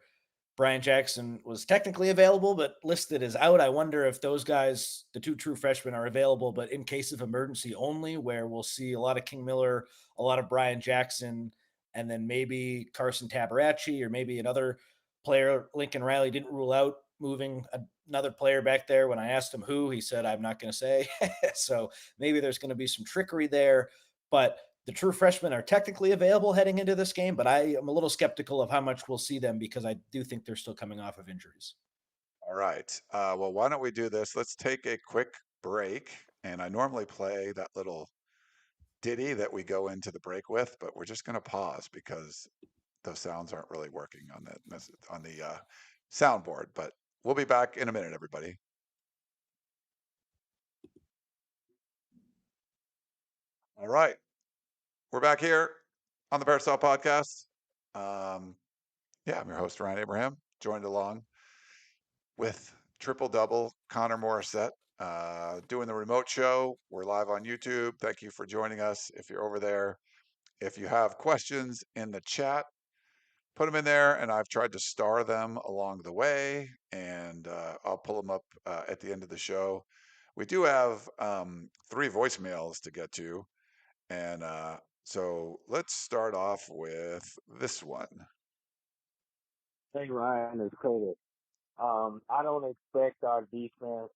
Brian Jackson was technically available, but listed as out. I wonder if those guys, the two true freshmen, are available, but in case of emergency only, where we'll see a lot of King Miller, a lot of Brian Jackson, and then maybe Carson Tabarachi or maybe another player. Lincoln Riley didn't rule out moving another player back there. When I asked him who, he said, I'm not going to say. So maybe there's going to be some trickery there. But the true freshmen are technically available heading into this game, but I am a little skeptical of how much we'll see them because I do think they're still coming off of injuries. all right. Well, why don't we do this? Let's take a quick break. And I normally play that little ditty that we go into the break with, but we're just going to pause because those sounds aren't really working on the soundboard. But we'll be back in a minute, everybody. All right, we're back here on the Peristyle Podcast. Um, yeah, I'm your host Ryan Abraham, joined along with Triple Double Connor Morrissette, doing the remote show. We're live on YouTube. Thank you for joining us. If you're over there, if you have questions in the chat, put them in there, and I've tried to star them along the way, and I'll pull them up at the end of the show. We do have three voicemails to get to, and so let's start off with this one. Hey Ryan, it's Curtis. I don't expect our defense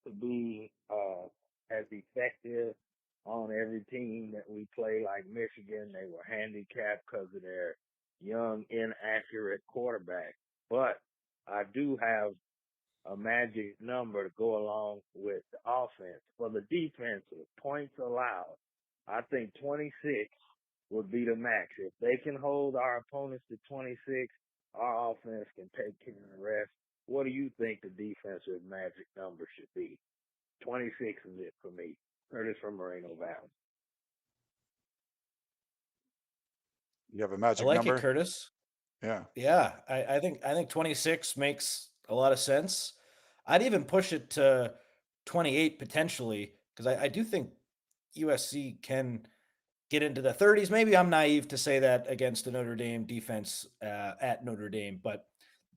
to be as effective on every team that we play. Like Michigan, they were handicapped because of their young, inaccurate quarterback. But I do have a magic number to go along with the offense. For the defensive points allowed, I think 26 would be the max. If they can hold our opponents to 26, our offense can take care of the rest. What do you think the defensive magic number should be? 26 is it for me. Curtis from Moreno Valley. You have a I magic like it, number? Curtis. Yeah. Yeah, I think 26 makes a lot of sense. I'd even push it to 28 potentially because I do think USC can get into the 30s. Maybe I'm naive to say that against the Notre Dame defense at Notre Dame, but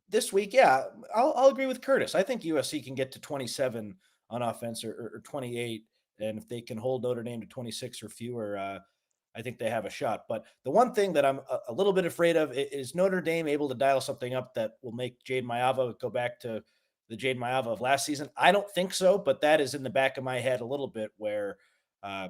this week, yeah, I'll agree with Curtis. I think USC can get to 27 on offense or 28, and if they can hold Notre Dame to 26 or fewer, I think they have a shot. But the one thing that I'm a little bit afraid of is Notre Dame able to dial something up that will make Jade Mayava go back to the Jade Mayava of last season. I don't think so, but that is in the back of my head a little bit where uh,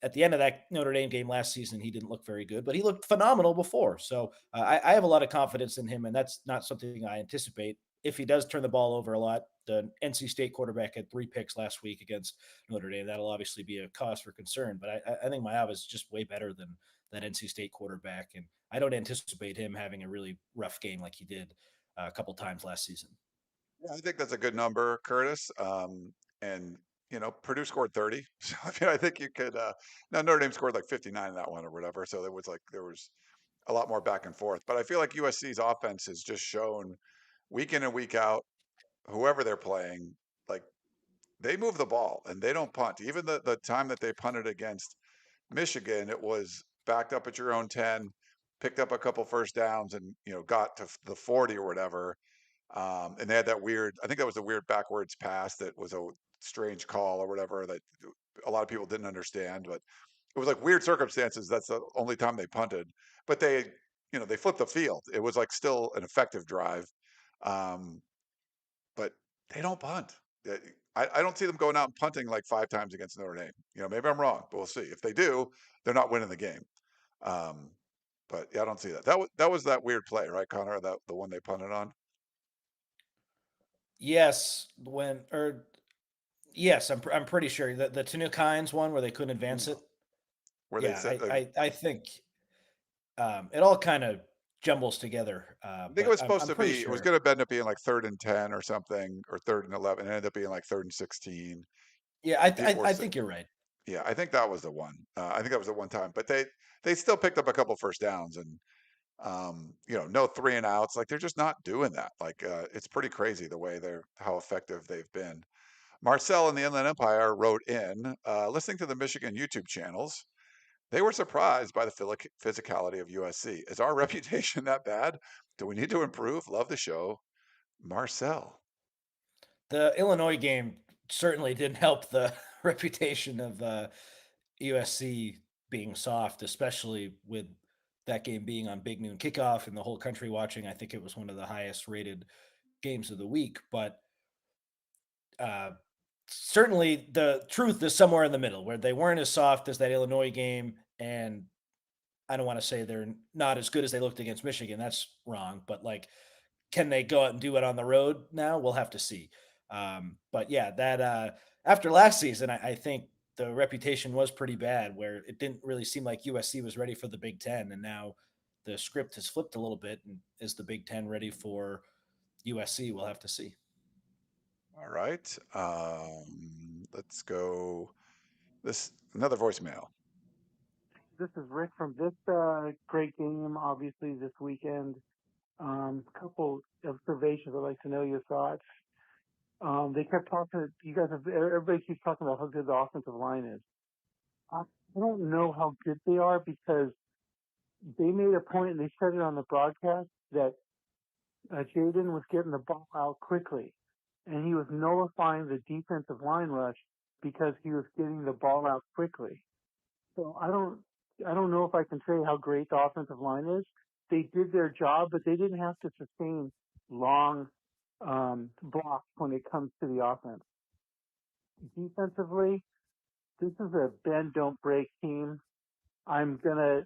at the end of that Notre Dame game last season, he didn't look very good, but he looked phenomenal before. So I have a lot of confidence in him, and that's not something I anticipate. If he does turn the ball over a lot, the NC State quarterback had 3 picks last week against Notre Dame. That'll obviously be a cause for concern, but I think Mayava is just way better than that NC State quarterback, and I don't anticipate him having a really rough game like he did a couple times last season. Yeah, I think that's a good number, Curtis. And Purdue scored 30. So I mean, I think you could. Now Notre Dame scored like 59 in that one or whatever. So there was a lot more back and forth. But I feel like USC's offense has just shown week in and week out, whoever they're playing, like they move the ball and they don't punt. Even the time that they punted against Michigan, it was backed up at your own 10, picked up a couple first downs, and got to the 40 or whatever. And they had that weird, I think that was a weird backwards pass that was a strange call or whatever that a lot of people didn't understand, but it was like weird circumstances. That's the only time they punted, but they flipped the field. It was like still an effective drive. Um, but they don't punt. Uh, I don't see them going out and punting like 5 times against Notre Dame. Maybe I'm wrong, but we'll see. If they do, they're not winning the game. Um, but yeah, I don't see that. That was that weird play, right, Connor? That the one they punted on. Yes, yes, I'm pretty sure the Tanook Hines one where they couldn't advance Yeah. it. Where they Yeah, said, I think it all kind of jumbles together, I think it but was supposed I'm to pretty be, it was sure. going to end up being like 3rd and 10 or something, or 3rd and 11. It ended up being like 3rd and 16. Yeah, And people were, I think you're right. yeah, I think that was the one. I think that was the one time, but they still picked up a couple first downs and, no 3 and outs. Like they're just not doing that. Like, it's pretty crazy the way how effective they've been. Marcel in the Inland Empire wrote in, listening to the Michigan YouTube channels, they were surprised by the physicality of USC. Is our reputation that bad? Do we need to improve? Love the show. Marcel. The Illinois game certainly didn't help the reputation of USC being soft, especially with that game being on Big Noon Kickoff and the whole country watching. I think it was one of the highest rated games of the week, but uh, certainly the truth is somewhere in the middle where they weren't as soft as that Illinois game. And I don't want to say they're not as good as they looked against Michigan. That's wrong. But like, can they go out and do it on the road now? We'll have to see. But yeah, that after last season, I think the reputation was pretty bad where it didn't really seem like USC was ready for the Big Ten. And now the script has flipped a little bit. And is the Big Ten ready for USC? We'll have to see. All right. Let's go. Another voicemail. This is Rick from this great game, obviously, this weekend. Couple observations I'd like to know your thoughts. They kept talking, everybody keeps talking about how good the offensive line is. I don't know how good they are because they made a point and they said it on the broadcast that Jaden was getting the ball out quickly and he was nullifying the defensive line rush because he was getting the ball out quickly. So I don't know if I can say how great the offensive line is. They did their job, but they didn't have to sustain long blocks when it comes to the offense. Defensively, this is a bend don't break team. I'm gonna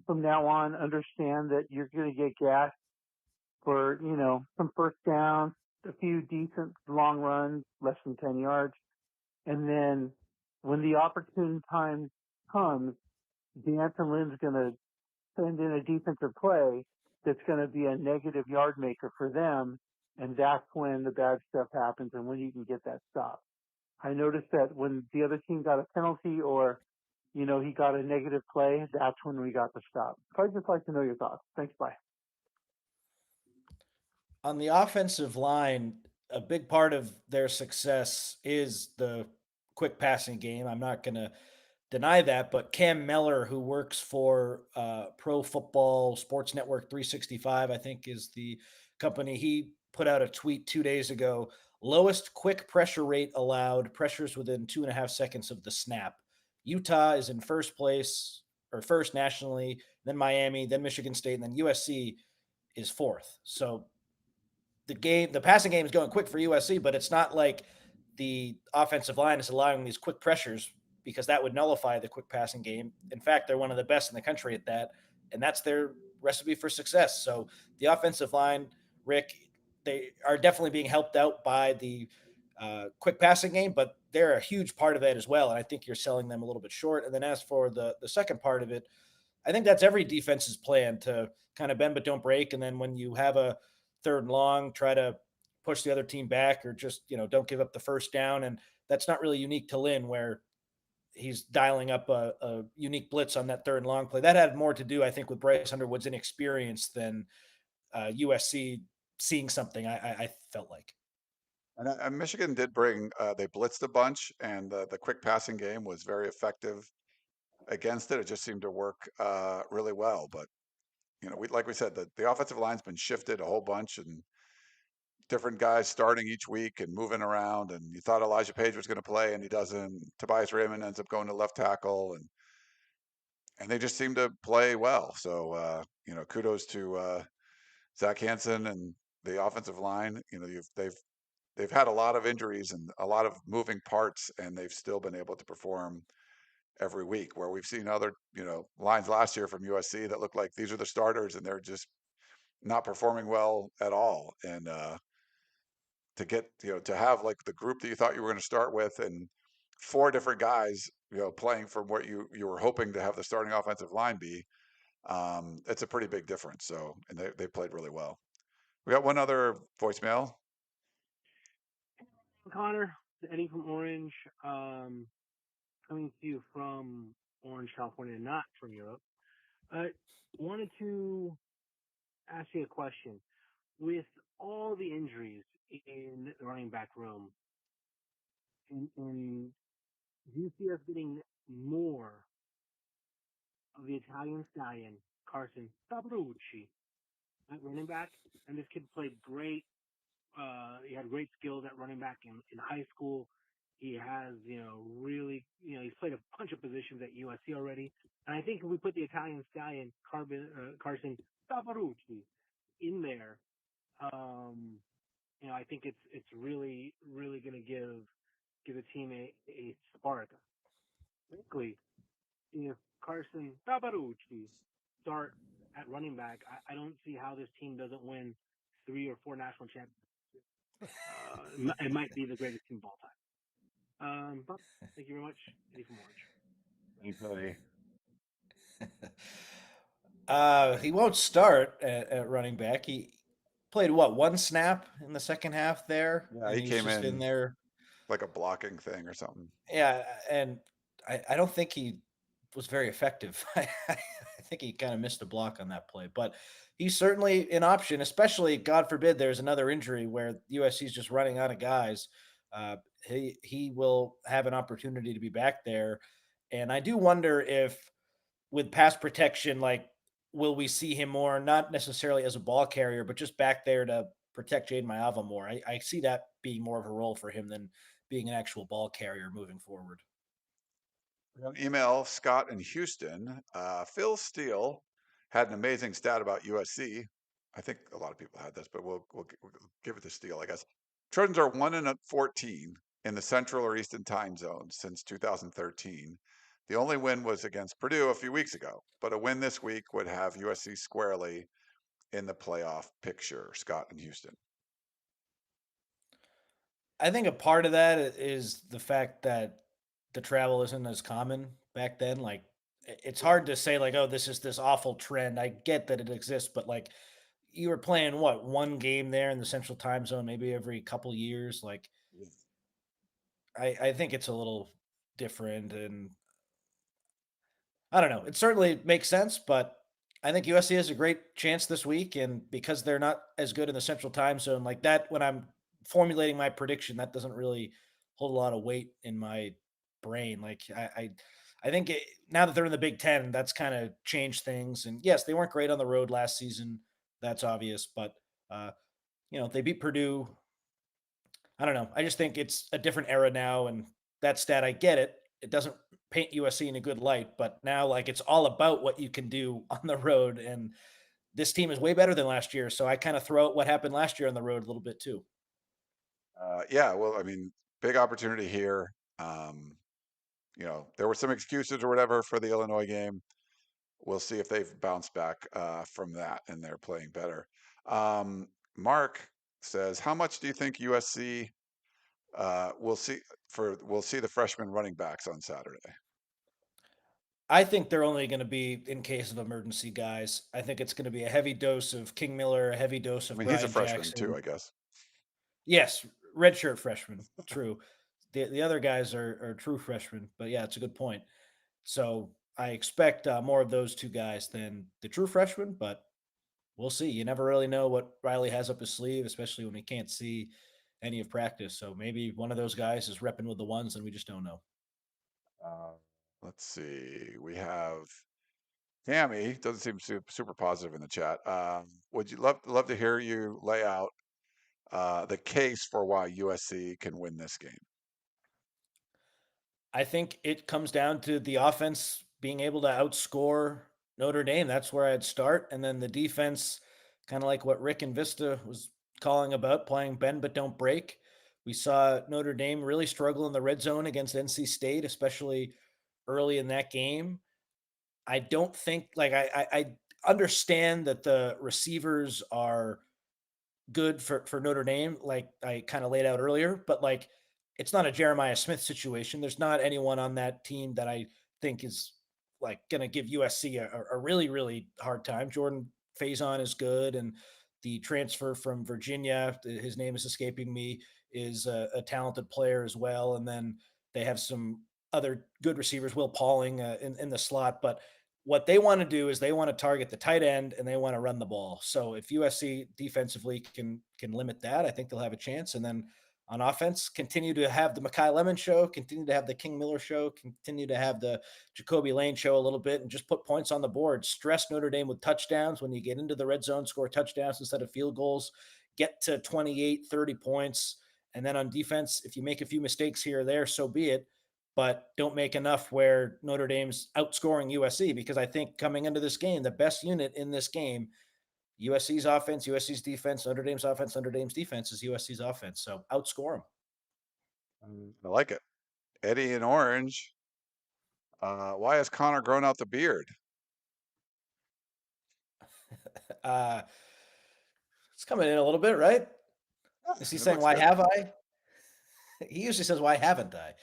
from now on understand that you're gonna get gassed for some first downs, a few decent long runs, less than 10 yards, and then when the opportune time comes, D'Anton Lynn's going to send in a defensive play that's going to be a negative yard maker for them, and that's when the bad stuff happens and when you can get that stop. I noticed that when the other team got a penalty or, he got a negative play, that's when we got the stop. So I'd just like to know your thoughts. Thanks, bye. On the offensive line, a big part of their success is the quick passing game. I'm not going to deny that, but Cam Mellor, who works for Pro Football Sports Network 365, I think is the company, he put out a tweet 2 days ago. Lowest quick pressure rate allowed, pressures within 2.5 seconds of the snap. Utah is in first place or first nationally, then Miami, then Michigan State, and then USC is fourth. So the passing game is going quick for USC, but it's not like the offensive line is allowing these quick pressures because that would nullify the quick passing game. In fact, they're one of the best in the country at that, and that's their recipe for success. So the offensive line, Rick, they are definitely being helped out by the quick passing game, but they're a huge part of that as well. And I think you're selling them a little bit short. And then as for the second part of it, I think that's every defense's plan to kind of bend but don't break. And then when you have a third and long, try to push the other team back or just, don't give up the first down. And that's not really unique to Lynn, where he's dialing up a unique blitz on that third and long play. That had more to do, I think, with Bryce Underwood's inexperience than USC seeing something, I felt like. And Michigan did bring, they blitzed a bunch, and the quick passing game was very effective against it. It just seemed to work really well. But, like we said, the offensive line's been shifted a whole bunch, and different guys starting each week and moving around. And you thought Elijah Page was going to play, and he doesn't. Tobias Raymond ends up going to left tackle, and they just seem to play well. So, kudos to Zach Hansen and the offensive line. They've had a lot of injuries and a lot of moving parts, and they've still been able to perform every week. Where we've seen other, lines last year from USC that look like these are the starters, and they're just not performing well at all. And to get, to have like the group that you thought you were going to start with, and four different guys, playing from what you were hoping to have the starting offensive line be, it's a pretty big difference. So, and they played really well. We got one other voicemail. Connor, it's Eddie from Orange, coming to you from Orange, California, not from Europe. I wanted to ask you a question. With all the injuries in the running back room, and do you see us getting more of the Italian stallion, Carson Fabrucci, at running back? And this kid played great. He had great skills at running back in high school. He has, really, he's played a bunch of positions at USC already. And I think if we put the Italian stallion, Carson Favarucci, in there, I think it's really, really going to give the team a spark. Frankly, if Carson Favarucci start at running back, I don't see how this team doesn't win 3 or 4 national championships. It might be the greatest team of all time. But thank you very much, Eddie from Orange. Thanks, Eddie. He won't start at running back. He played one snap in the second half there. Yeah, and he he's came just in there. like a blocking thing or something. Yeah, and I don't think he was very effective. I think he kind of missed a block on that play, but he's certainly an option, especially, God forbid, there's another injury where USC is just running out of guys. He will have an opportunity to be back there. And I do wonder if with pass protection, like, will we see him more, not necessarily as a ball carrier, but just back there to protect Jaden Mayava more. I see that being more of a role for him than being an actual ball carrier moving forward. Email Scott in Houston. Phil Steele had an amazing stat about USC. I think a lot of people had this, but we'll give it to Steele, I guess. Trojans are 1-14 in the Central or Eastern time zones since 2013. The only win was against Purdue a few weeks ago, but a win this week would have USC squarely in the playoff picture. Scott in Houston. I think a part of that is the fact that the travel isn't as common back then. Like, it's hard to say, like, oh, this is this awful trend. I get that it exists, but like, you were playing one game there in the Central Time Zone, maybe every couple years. Like, I think it's a little different, and I don't know. It certainly makes sense, but I think USC has a great chance this week, and because they're not as good in the Central Time Zone like that, when I'm formulating my prediction, that doesn't really hold a lot of weight in my brain. Like I think now that they're in the Big Ten, that's kind of changed things. And yes, they weren't great on the road last season. That's obvious, but uh, they beat Purdue. I don't know. I just think it's a different era now, and that stat, I get it. It doesn't paint USC in a good light, but now like it's all about what you can do on the road, and this team is way better than last year. So I kind of throw out what happened last year on the road a little bit too. Yeah, well, I mean, big opportunity here. There were some excuses or whatever for the Illinois game. We'll see if they've bounced back from that and they're playing better. Mark says, how much do you think USC we'll see the freshman running backs on Saturday? I think they're only going to be in case of emergency guys. I think it's going to be a heavy dose of King Miller, a heavy dose I of mean, he's a Brian freshman too, Jackson. I guess. Yes, redshirt freshman. True. The other guys are true freshmen, but yeah, it's a good point. So I expect more of those two guys than the true freshmen, but we'll see. You never really know what Riley has up his sleeve, especially when we can't see any of practice. So maybe one of those guys is repping with the ones, and we just don't know. Let's see. We have Tammy. Doesn't seem super positive in the chat. Would you love to hear you lay out the case for why USC can win this game? I think it comes down to the offense being able to outscore Notre Dame. That's where I'd start. And then the defense, kind of like what Rick and Vista was calling about, playing bend but don't break. We saw Notre Dame really struggle in the red zone against NC State, especially early in that game. I don't think like I understand that the receivers are good for Notre Dame, like I kind of laid out earlier, but like it's not a Jeremiah Smith situation. There's not anyone on that team that I think is like going to give USC a really, really hard time. Jordan Faison is good, and the transfer from Virginia, his name is escaping me, is a talented player as well. And then they have some other good receivers, Will Pauling in the slot, but what they want to do is they want to target the tight end and they want to run the ball. So if USC defensively can limit that, I think they'll have a chance. And then on offense, continue to have the Makai Lemon show, continue to have the King Miller show, continue to have the Jacoby Lane show a little bit, and just put points on the board. Stress Notre Dame with touchdowns. When you get into the red zone, score touchdowns instead of field goals, get to 28, 30 points. And then on defense, if you make a few mistakes here or there, so be it, but don't make enough where Notre Dame's outscoring USC, because I think coming into this game, the best unit in this game, USC's offense, USC's defense, Notre Dame's offense, Notre Dame's defense is USC's offense. So outscore them. I like it. Eddie in Orange. Why has Connor grown out the beard? It's coming in a little bit, right? Is he It saying, looks why good. have I? He usually says, why haven't I?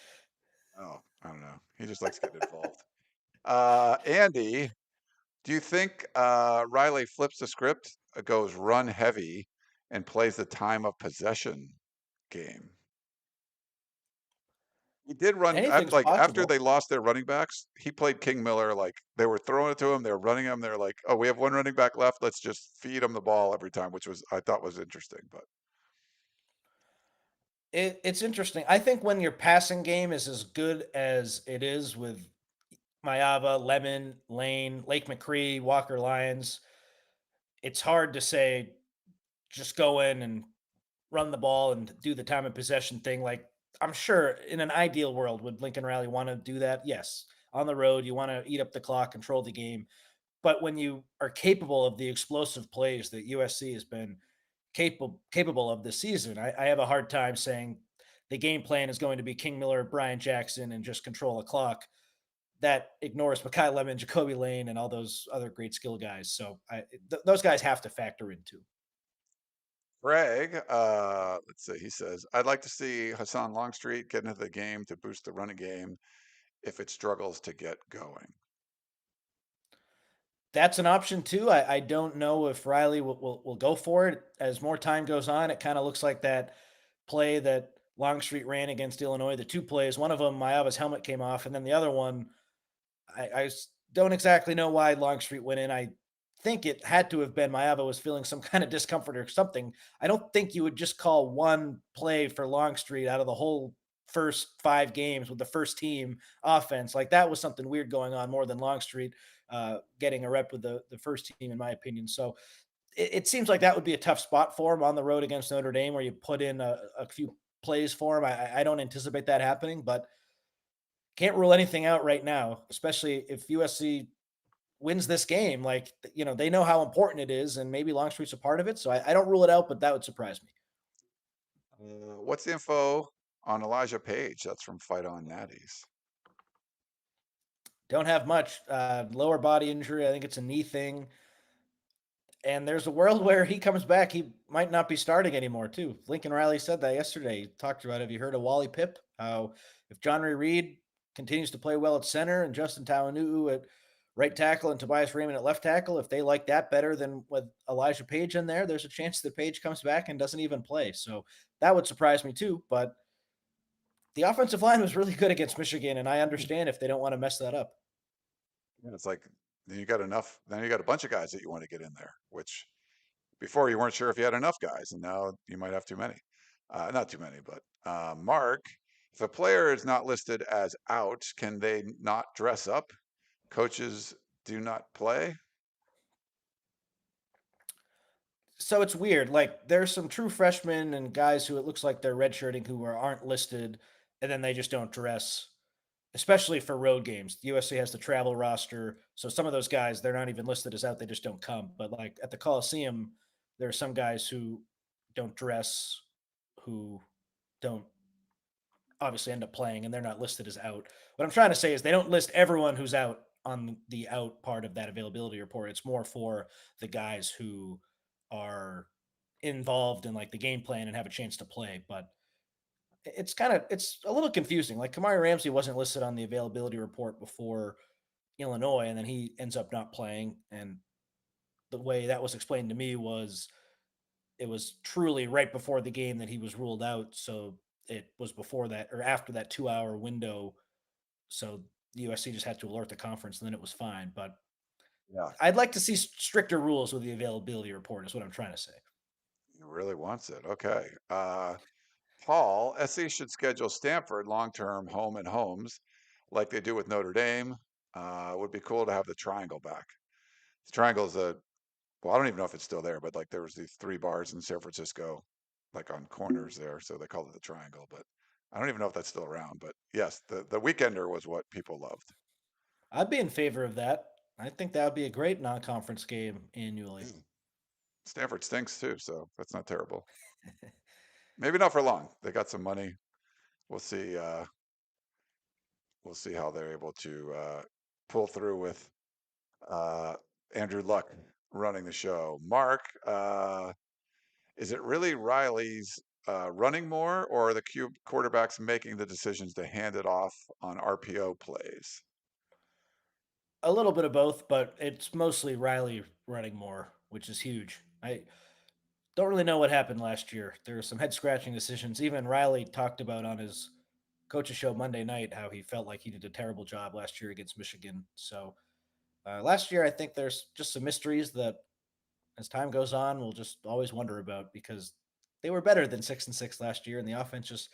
Oh, I don't know. He just likes to get involved. Andy, do you think Riley flips the script, goes run heavy, and plays the time of possession game? He did run Anything's after possible. they lost their running backs. He played King Miller like they were throwing it to him, they were running him. They're like, "Oh, we have one running back left. Let's just feed him the ball every time," which I thought was interesting. But It's interesting. I think when your passing game is as good as it is with Mayava, Lemon, Lane, Lake McCree, Walker Lyons, it's hard to say just go in and run the ball and do the time of possession thing. Like, I'm sure in an ideal world, would Lincoln Riley want to do that? Yes. On the road, you want to eat up the clock, control the game. But when you are capable of the explosive plays that USC has been capable of this season, I have a hard time saying the game plan is going to be King Miller, Brian Jackson, and just control the clock. That ignores Makai Lemon, Jacoby Lane, and all those other great skill guys. So those guys have to factor in too. Greg, let's see. He says, "I'd like to see Hassan Longstreet get into the game to boost the running game if it struggles to get going." That's an option too. I don't know if Riley will go for it. As more time goes on, it kind of looks like that play that Longstreet ran against Illinois. The two plays, one of them, Mayava's helmet came off, and then the other one, I don't exactly know why Longstreet went in. I think it had to have been Mayava was feeling some kind of discomfort or something. I don't think you would just call one play for Longstreet out of the whole first 5 games with the first team offense. Like that was something weird going on more than Longstreet getting a rep with the first team, in my opinion. So it seems like that would be a tough spot for him on the road against Notre Dame, where you put in a few plays for him. I don't anticipate that happening, but can't rule anything out right now, especially if USC wins this game. Like, they know how important it is, and maybe Longstreet's a part of it. So I don't rule it out, but that would surprise me. What's the info on Elijah Page? That's from Fight On Natties. Don't have much. Lower body injury. I think it's a knee thing. And there's a world where he comes back, he might not be starting anymore, too. Lincoln Riley said that yesterday. He talked about, have you heard of Wally Pipp? How if John Ray Reed continues to play well at center and Justin Tawanu'u at right tackle and Tobias Raymond at left tackle, if they like that better than with Elijah Page in there, there's a chance that Page comes back and doesn't even play. So that would surprise me, too. But the offensive line was really good against Michigan, and I understand if they don't want to mess that up. Yeah, it's like then you got enough. Then you got a bunch of guys that you want to get in there, which before you weren't sure if you had enough guys, and now you might have too many. Not too many, but Mark, if a player is not listed as out, can they not dress up? Coaches do not play. So it's weird. Like there's some true freshmen and guys who it looks like they're redshirting who aren't listed, and then they just don't dress, especially for road games. The USC has the travel roster, so some of those guys they're not even listed as out; they just don't come. But like at the Coliseum, there are some guys who don't dress, who don't obviously end up playing, and they're not listed as out. What I'm trying to say is they don't list everyone who's out on the out part of that availability report. It's more for the guys who are involved in like the game plan and have a chance to play. But it's a little confusing. Like Kamari Ramsey wasn't listed on the availability report before Illinois, and then he ends up not playing. And the way that was explained to me was it was truly right before the game that he was ruled out. So it was before that or after that 2-hour window. So the USC just had to alert the conference, and then it was fine. But Yeah, I'd like to see stricter rules with the availability report, is what I'm trying to say. he really wants it. Okay. Paul, SC should schedule Stanford long-term home and homes like they do with Notre Dame. It would be cool to have the triangle back. The triangle is well, I don't even know if it's still there, but like there was these 3 bars in San Francisco, like on corners there, so they called it the triangle. But I don't even know if that's still around. But yes, the weekender was what people loved. I'd be in favor of that. I think that would be a great non-conference game annually. Stanford stinks too, so that's not terrible. Maybe not for long. They got some money. We'll see. We'll see how they're able to pull through with Andrew Luck running the show. Mark, is it really Riley's running more, or are the quarterbacks making the decisions to hand it off on RPO plays? A little bit of both, but it's mostly Riley running more, which is huge. I don't really know what happened last year. There were some head scratching decisions. Even Riley talked about on his coach's show Monday night how he felt like he did a terrible job last year against Michigan. So last year, I think there's just some mysteries that as time goes on, we'll just always wonder about because they were better than 6-6 last year, and the offense just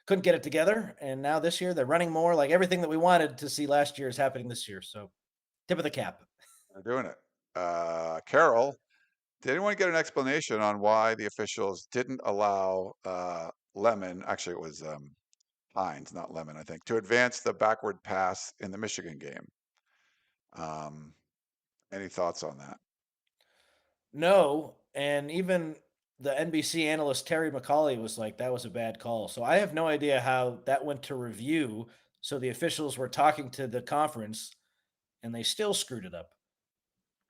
couldn't get it together. And now this year, they're running more. Like everything that we wanted to see last year is happening this year. So tip of the cap. They're doing it. Carol, did anyone get an explanation on why the officials didn't allow Lemon? Actually, it was Hines, not Lemon, I think, to advance the backward pass in the Michigan game. Any thoughts on that? No, and even the NBC analyst Terry McCauley was like, that was a bad call. So I have no idea how that went to review. So the officials were talking to the conference and they still screwed it up.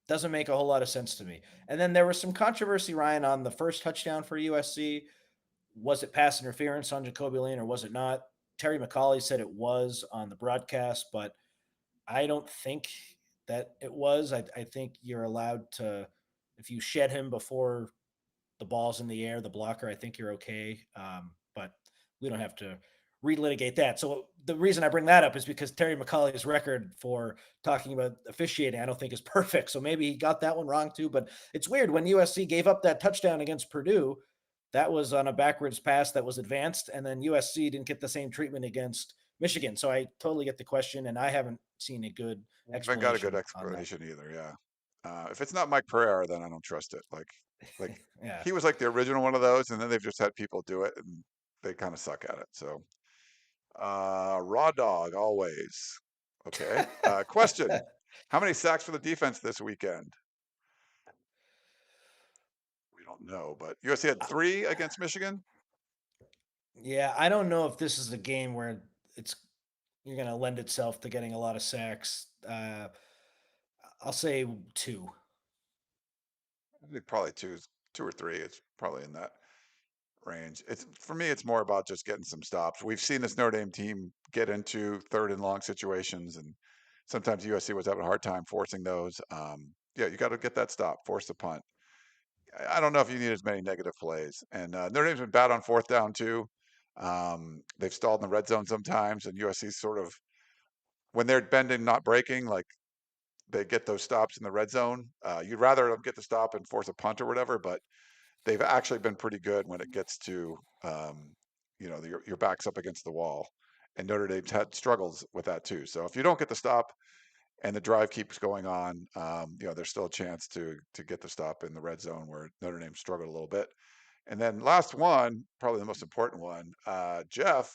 Doesn't make a whole lot of sense to me. And then there was some controversy, Ryan, on the first touchdown for USC. Was it pass interference on Jacoby Lane or was it not? Terry McCauley said it was on the broadcast, but I don't think that it was. I think you're allowed to, if you shed him before the ball's in the air, the blocker, I think you're okay. But we don't have to relitigate that. So the reason I bring that up is because Terry McCauley's record for talking about officiating, I don't think is perfect. So maybe he got that one wrong too. But it's weird when USC gave up that touchdown against Purdue. that was on a backwards pass that was advanced, and then USC didn't get the same treatment against Michigan. So I totally get the question, and I haven't seen a good I haven't got a good explanation on that. explanation either. Yeah. If it's not Mike Pereira, then I don't trust it. Like Yeah. he was like the original one of those, and then they've just had people do it, and they kind of suck at it. So, raw dog always. Okay. Question: how many sacks for the defense this weekend? We don't know, but USC had 3 against Michigan. Yeah, I don't know if this is a game where it's you're going to lend itself to getting a lot of sacks. I'll say 2. I think probably 2 or 3. It's probably in that range. It's for me, it's more about just getting some stops. We've seen this Notre Dame team get into 3rd and long situations, and sometimes USC was having a hard time forcing those. Yeah, you got to get that stop, force the punt. I don't know if you need as many negative plays. And Notre Dame's been bad on 4th down too. They've stalled in the red zone sometimes, and USC's sort of when they're bending, not breaking, like they get those stops in the red zone. You'd rather them get the stop and force a punt or whatever, but they've actually been pretty good when it gets to your back's up against the wall, and Notre Dame's had struggles with that too. So if you don't get the stop and the drive keeps going on, there's still a chance to get the stop in the red zone where Notre Dame struggled a little bit. And then last one, probably the most important one, Jeff.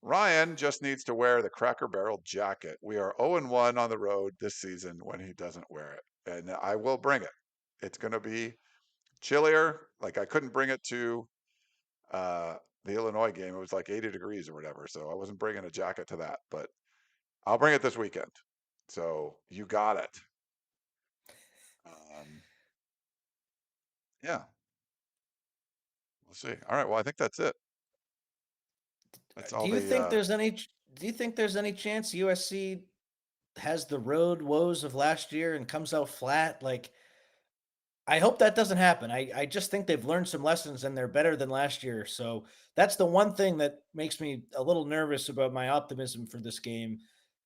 Ryan just needs to wear the Cracker Barrel jacket. We are 0-1 on the road this season when he doesn't wear it, and I will bring it. It's going to be chillier. Like I couldn't bring it to the Illinois game. It was like 80 degrees or whatever. So I wasn't bringing a jacket to that, but I'll bring it this weekend. So you got it. Yeah, we'll see. All right. Well, I think that's it. That's all Do you the. think there's any do you think there's any chance USC has the road woes of last year and comes out flat? Like I hope that doesn't happen. I just think they've learned some lessons and they're better than last year. So that's the one thing that makes me a little nervous about my optimism for this game.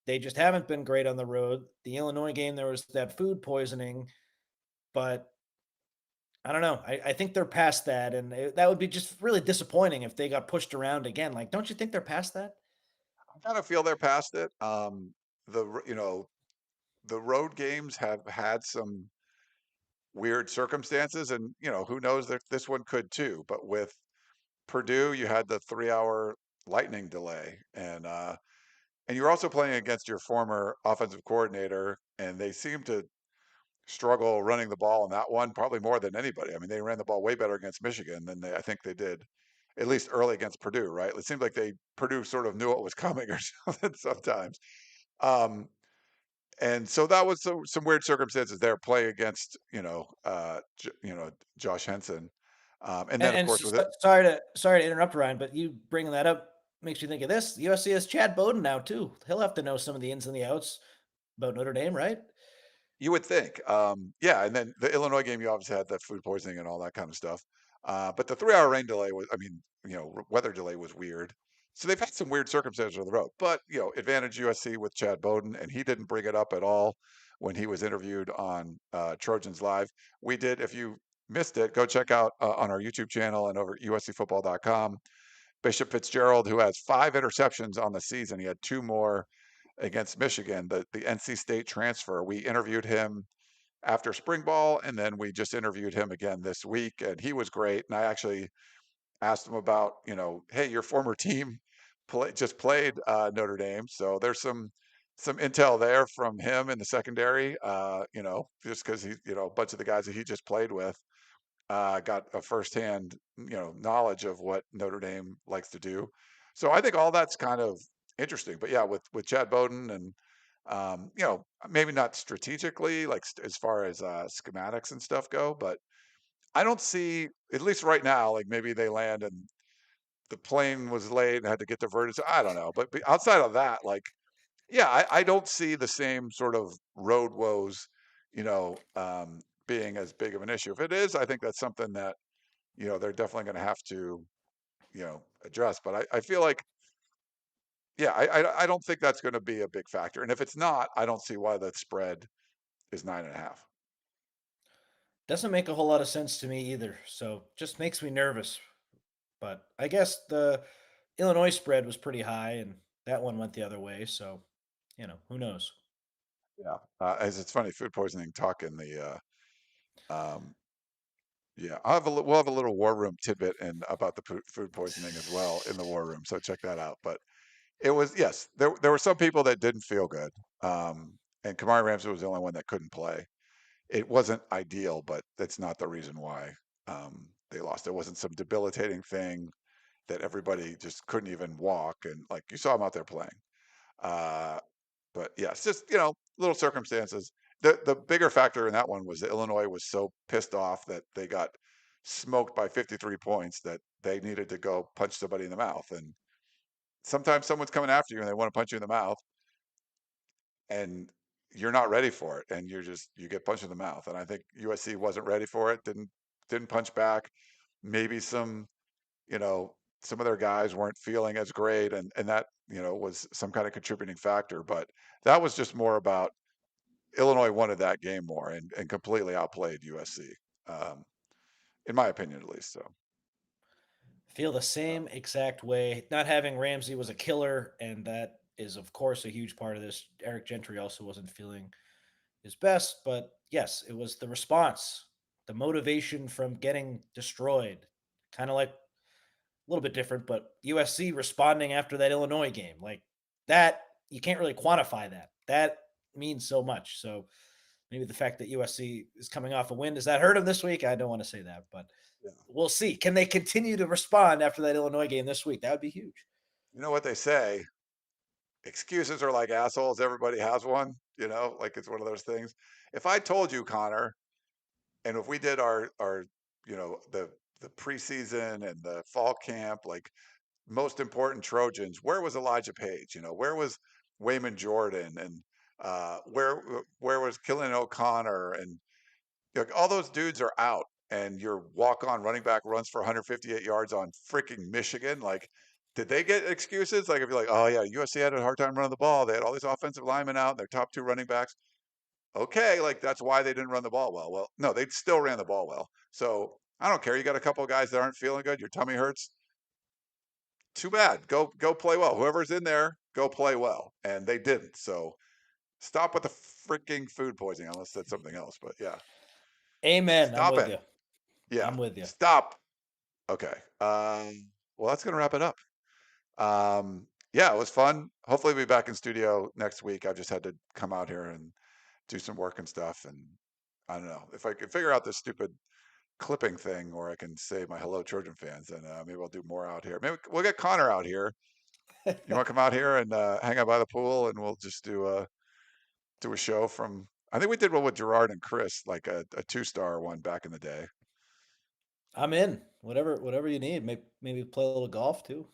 They just haven't been great on the road. The Illinois game, there was that food poisoning, but I don't know. I think they're past that, and that would be just really disappointing if they got pushed around again. Like, don't you think they're past that? I kind of feel they're past it. The road games have had some weird circumstances, and who knows that this one could too. But with Purdue, you had the 3-hour lightning delay, and you're also playing against your former offensive coordinator, and they seem to struggle running the ball in that one, probably more than anybody. I mean, they ran the ball way better against Michigan than I think they did, at least early against Purdue, right? It seemed like Purdue sort of knew what was coming or something sometimes. Um, and so that was some weird circumstances there playing against, Josh Henson. And then of And course with it, sorry to interrupt, Ryan, but you bringing that up makes me think of this. The USC has Chad Bowden now too. He'll have to know some of the ins and the outs about Notre Dame, right? you would think. Yeah. And then the Illinois game, you obviously had that food poisoning and all that kind of stuff. But the 3-hour rain delay was, I mean, weather delay was weird. So they've had some weird circumstances on the road, but advantage USC with Chad Bowden, and he didn't bring it up at all when he was interviewed on Trojans Live. We did. If you missed it, go check out on our YouTube channel and over at uscfootball.com. Bishop Fitzgerald, who has 5 interceptions on the season, he had 2 more against Michigan, the NC State transfer. We interviewed him after spring ball, and then we just interviewed him again this week, and he was great. And I actually asked him about, hey, your former team just played Notre Dame, so there's some intel there from him in the secondary. Just because he, a bunch of the guys that he just played with got a firsthand, knowledge of what Notre Dame likes to do. So I think all that's kind of interesting. But yeah, with Chad Bowden and maybe not strategically, like as far as schematics and stuff go, but I don't see, at least right now, like maybe they land and the plane was late and had to get diverted. So I don't know. But outside of that, like, yeah, I don't see the same sort of road woes, being as big of an issue. If it is, I think that's something that, they're definitely going to have to, address. But I feel like, yeah, I don't think that's going to be a big factor. And if it's not, I don't see why the spread is 9.5. Doesn't make a whole lot of sense to me either. So just makes me nervous. But I guess the Illinois spread was pretty high, and that one went the other way. So, who knows? Yeah. As it's funny, food poisoning talk in the um, yeah, we'll have a little war room tidbit and about the food poisoning as well in the war room. So check that out. But it was, yes, there were some people that didn't feel good. And Kamari Ramsey was the only one that couldn't play. It wasn't ideal, but that's not the reason why they lost. It wasn't some debilitating thing that everybody just couldn't even walk, and like you saw them out there playing. Uh, but yeah, it's just little circumstances. The bigger factor in that one was that Illinois was so pissed off that they got smoked by 53 points that they needed to go punch somebody in the mouth. And sometimes someone's coming after you and they want to punch you in the mouth, and you're not ready for it, and you get punched in the mouth. And I think USC wasn't ready for it. Didn't punch back. Maybe you know, some of their guys weren't feeling as great, and that, was some kind of contributing factor. But that was just more about Illinois wanted that game more and completely outplayed USC, um, in my opinion, at least. So, Feel the same exact way. Not having Ramsey was a killer, and that is, of course, a huge part of this. Eric Gentry also wasn't feeling his best, but yes, it was the response, the motivation from getting destroyed. Kind of like a little bit different, but USC responding after that Illinois game. Like that, you can't really quantify that. That means so much. So maybe the fact that USC is coming off a win, does that hurt them this week? I don't want to say that, but yeah. we'll see. Can they continue to respond after that Illinois game this week? That would be huge. You know what they say? Excuses are like assholes. Everybody has one. Like it's one of those things. If I told you, Connor, and if we did our the preseason and the fall camp, like most important Trojans, where was Elijah Page? Where was Waymond Jordan, and where was Killian O'Connor, and all those dudes are out, and your walk-on running back runs for 158 yards on freaking Michigan. Like, did they get excuses? Like, if you're like, oh yeah, USC had a hard time running the ball. They had all these offensive linemen out, their top two running backs. Okay, like that's why they didn't run the ball well. Well, no, they still ran the ball well. So I don't care. You got a couple of guys that aren't feeling good. Your tummy hurts. Too bad. Go play well. Whoever's in there, go play well. And they didn't. So stop with the freaking food poisoning. Unless that's something else. But yeah, Amen. I'm stop with it. you. Yeah, I'm with you. stop. Okay. Well, that's gonna wrap it up. Yeah, it was fun. Hopefully, we'll be back in studio next week. I've just had to come out here and do some work and stuff. And I don't know if I could figure out this stupid clipping thing, or I can say my hello Trojan fans, and maybe I'll do more out here. Maybe we'll get Connor out here. You want to come out here and hang out by the pool, and we'll just do a show from. I think we did one with Gerard and Chris, like a 2-star one back in the day. I'm in. Whatever you need. Maybe play a little golf too.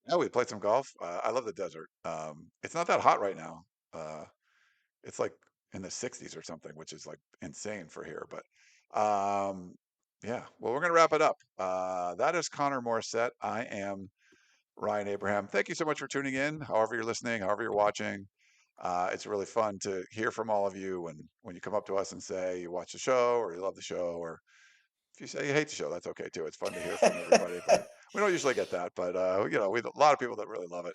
Yeah, we played some golf. I love the desert. It's not that hot right now. It's like in the 60s or something, which is like insane for here. But yeah, well, we're gonna wrap it up. That is Connor Morrissette. I am Ryan Abraham. Thank you so much for tuning in. However you're listening, however you're watching, it's really fun to hear from all of you. And when you come up to us and say you watch the show or you love the show, or if you say you hate the show, that's okay too. It's fun to hear from everybody, but we don't usually get that. But we have a lot of people that really love it,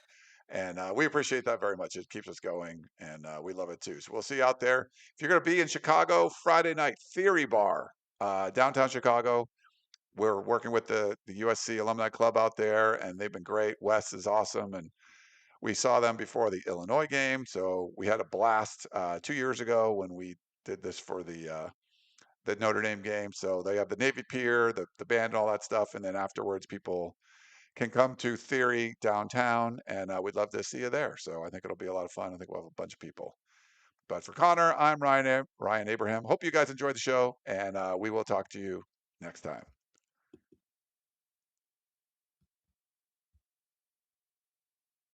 and we appreciate that very much. It keeps us going, and we love it too. So we'll see you out there. If you're going to be in Chicago Friday night, Theory Bar, downtown Chicago. We're working with the USC Alumni Club out there, and they've been great. Wes is awesome, and we saw them before the Illinois game, so we had a blast 2 years ago when we did this for the Notre Dame game. So they have the Navy Pier, the band, and all that stuff. And then afterwards, people can come to Theory downtown, and we'd love to see you there. So I think it'll be a lot of fun. I think we'll have a bunch of people. But for Connor, I'm Ryan Abraham. Hope you guys enjoyed the show, and we will talk to you next time.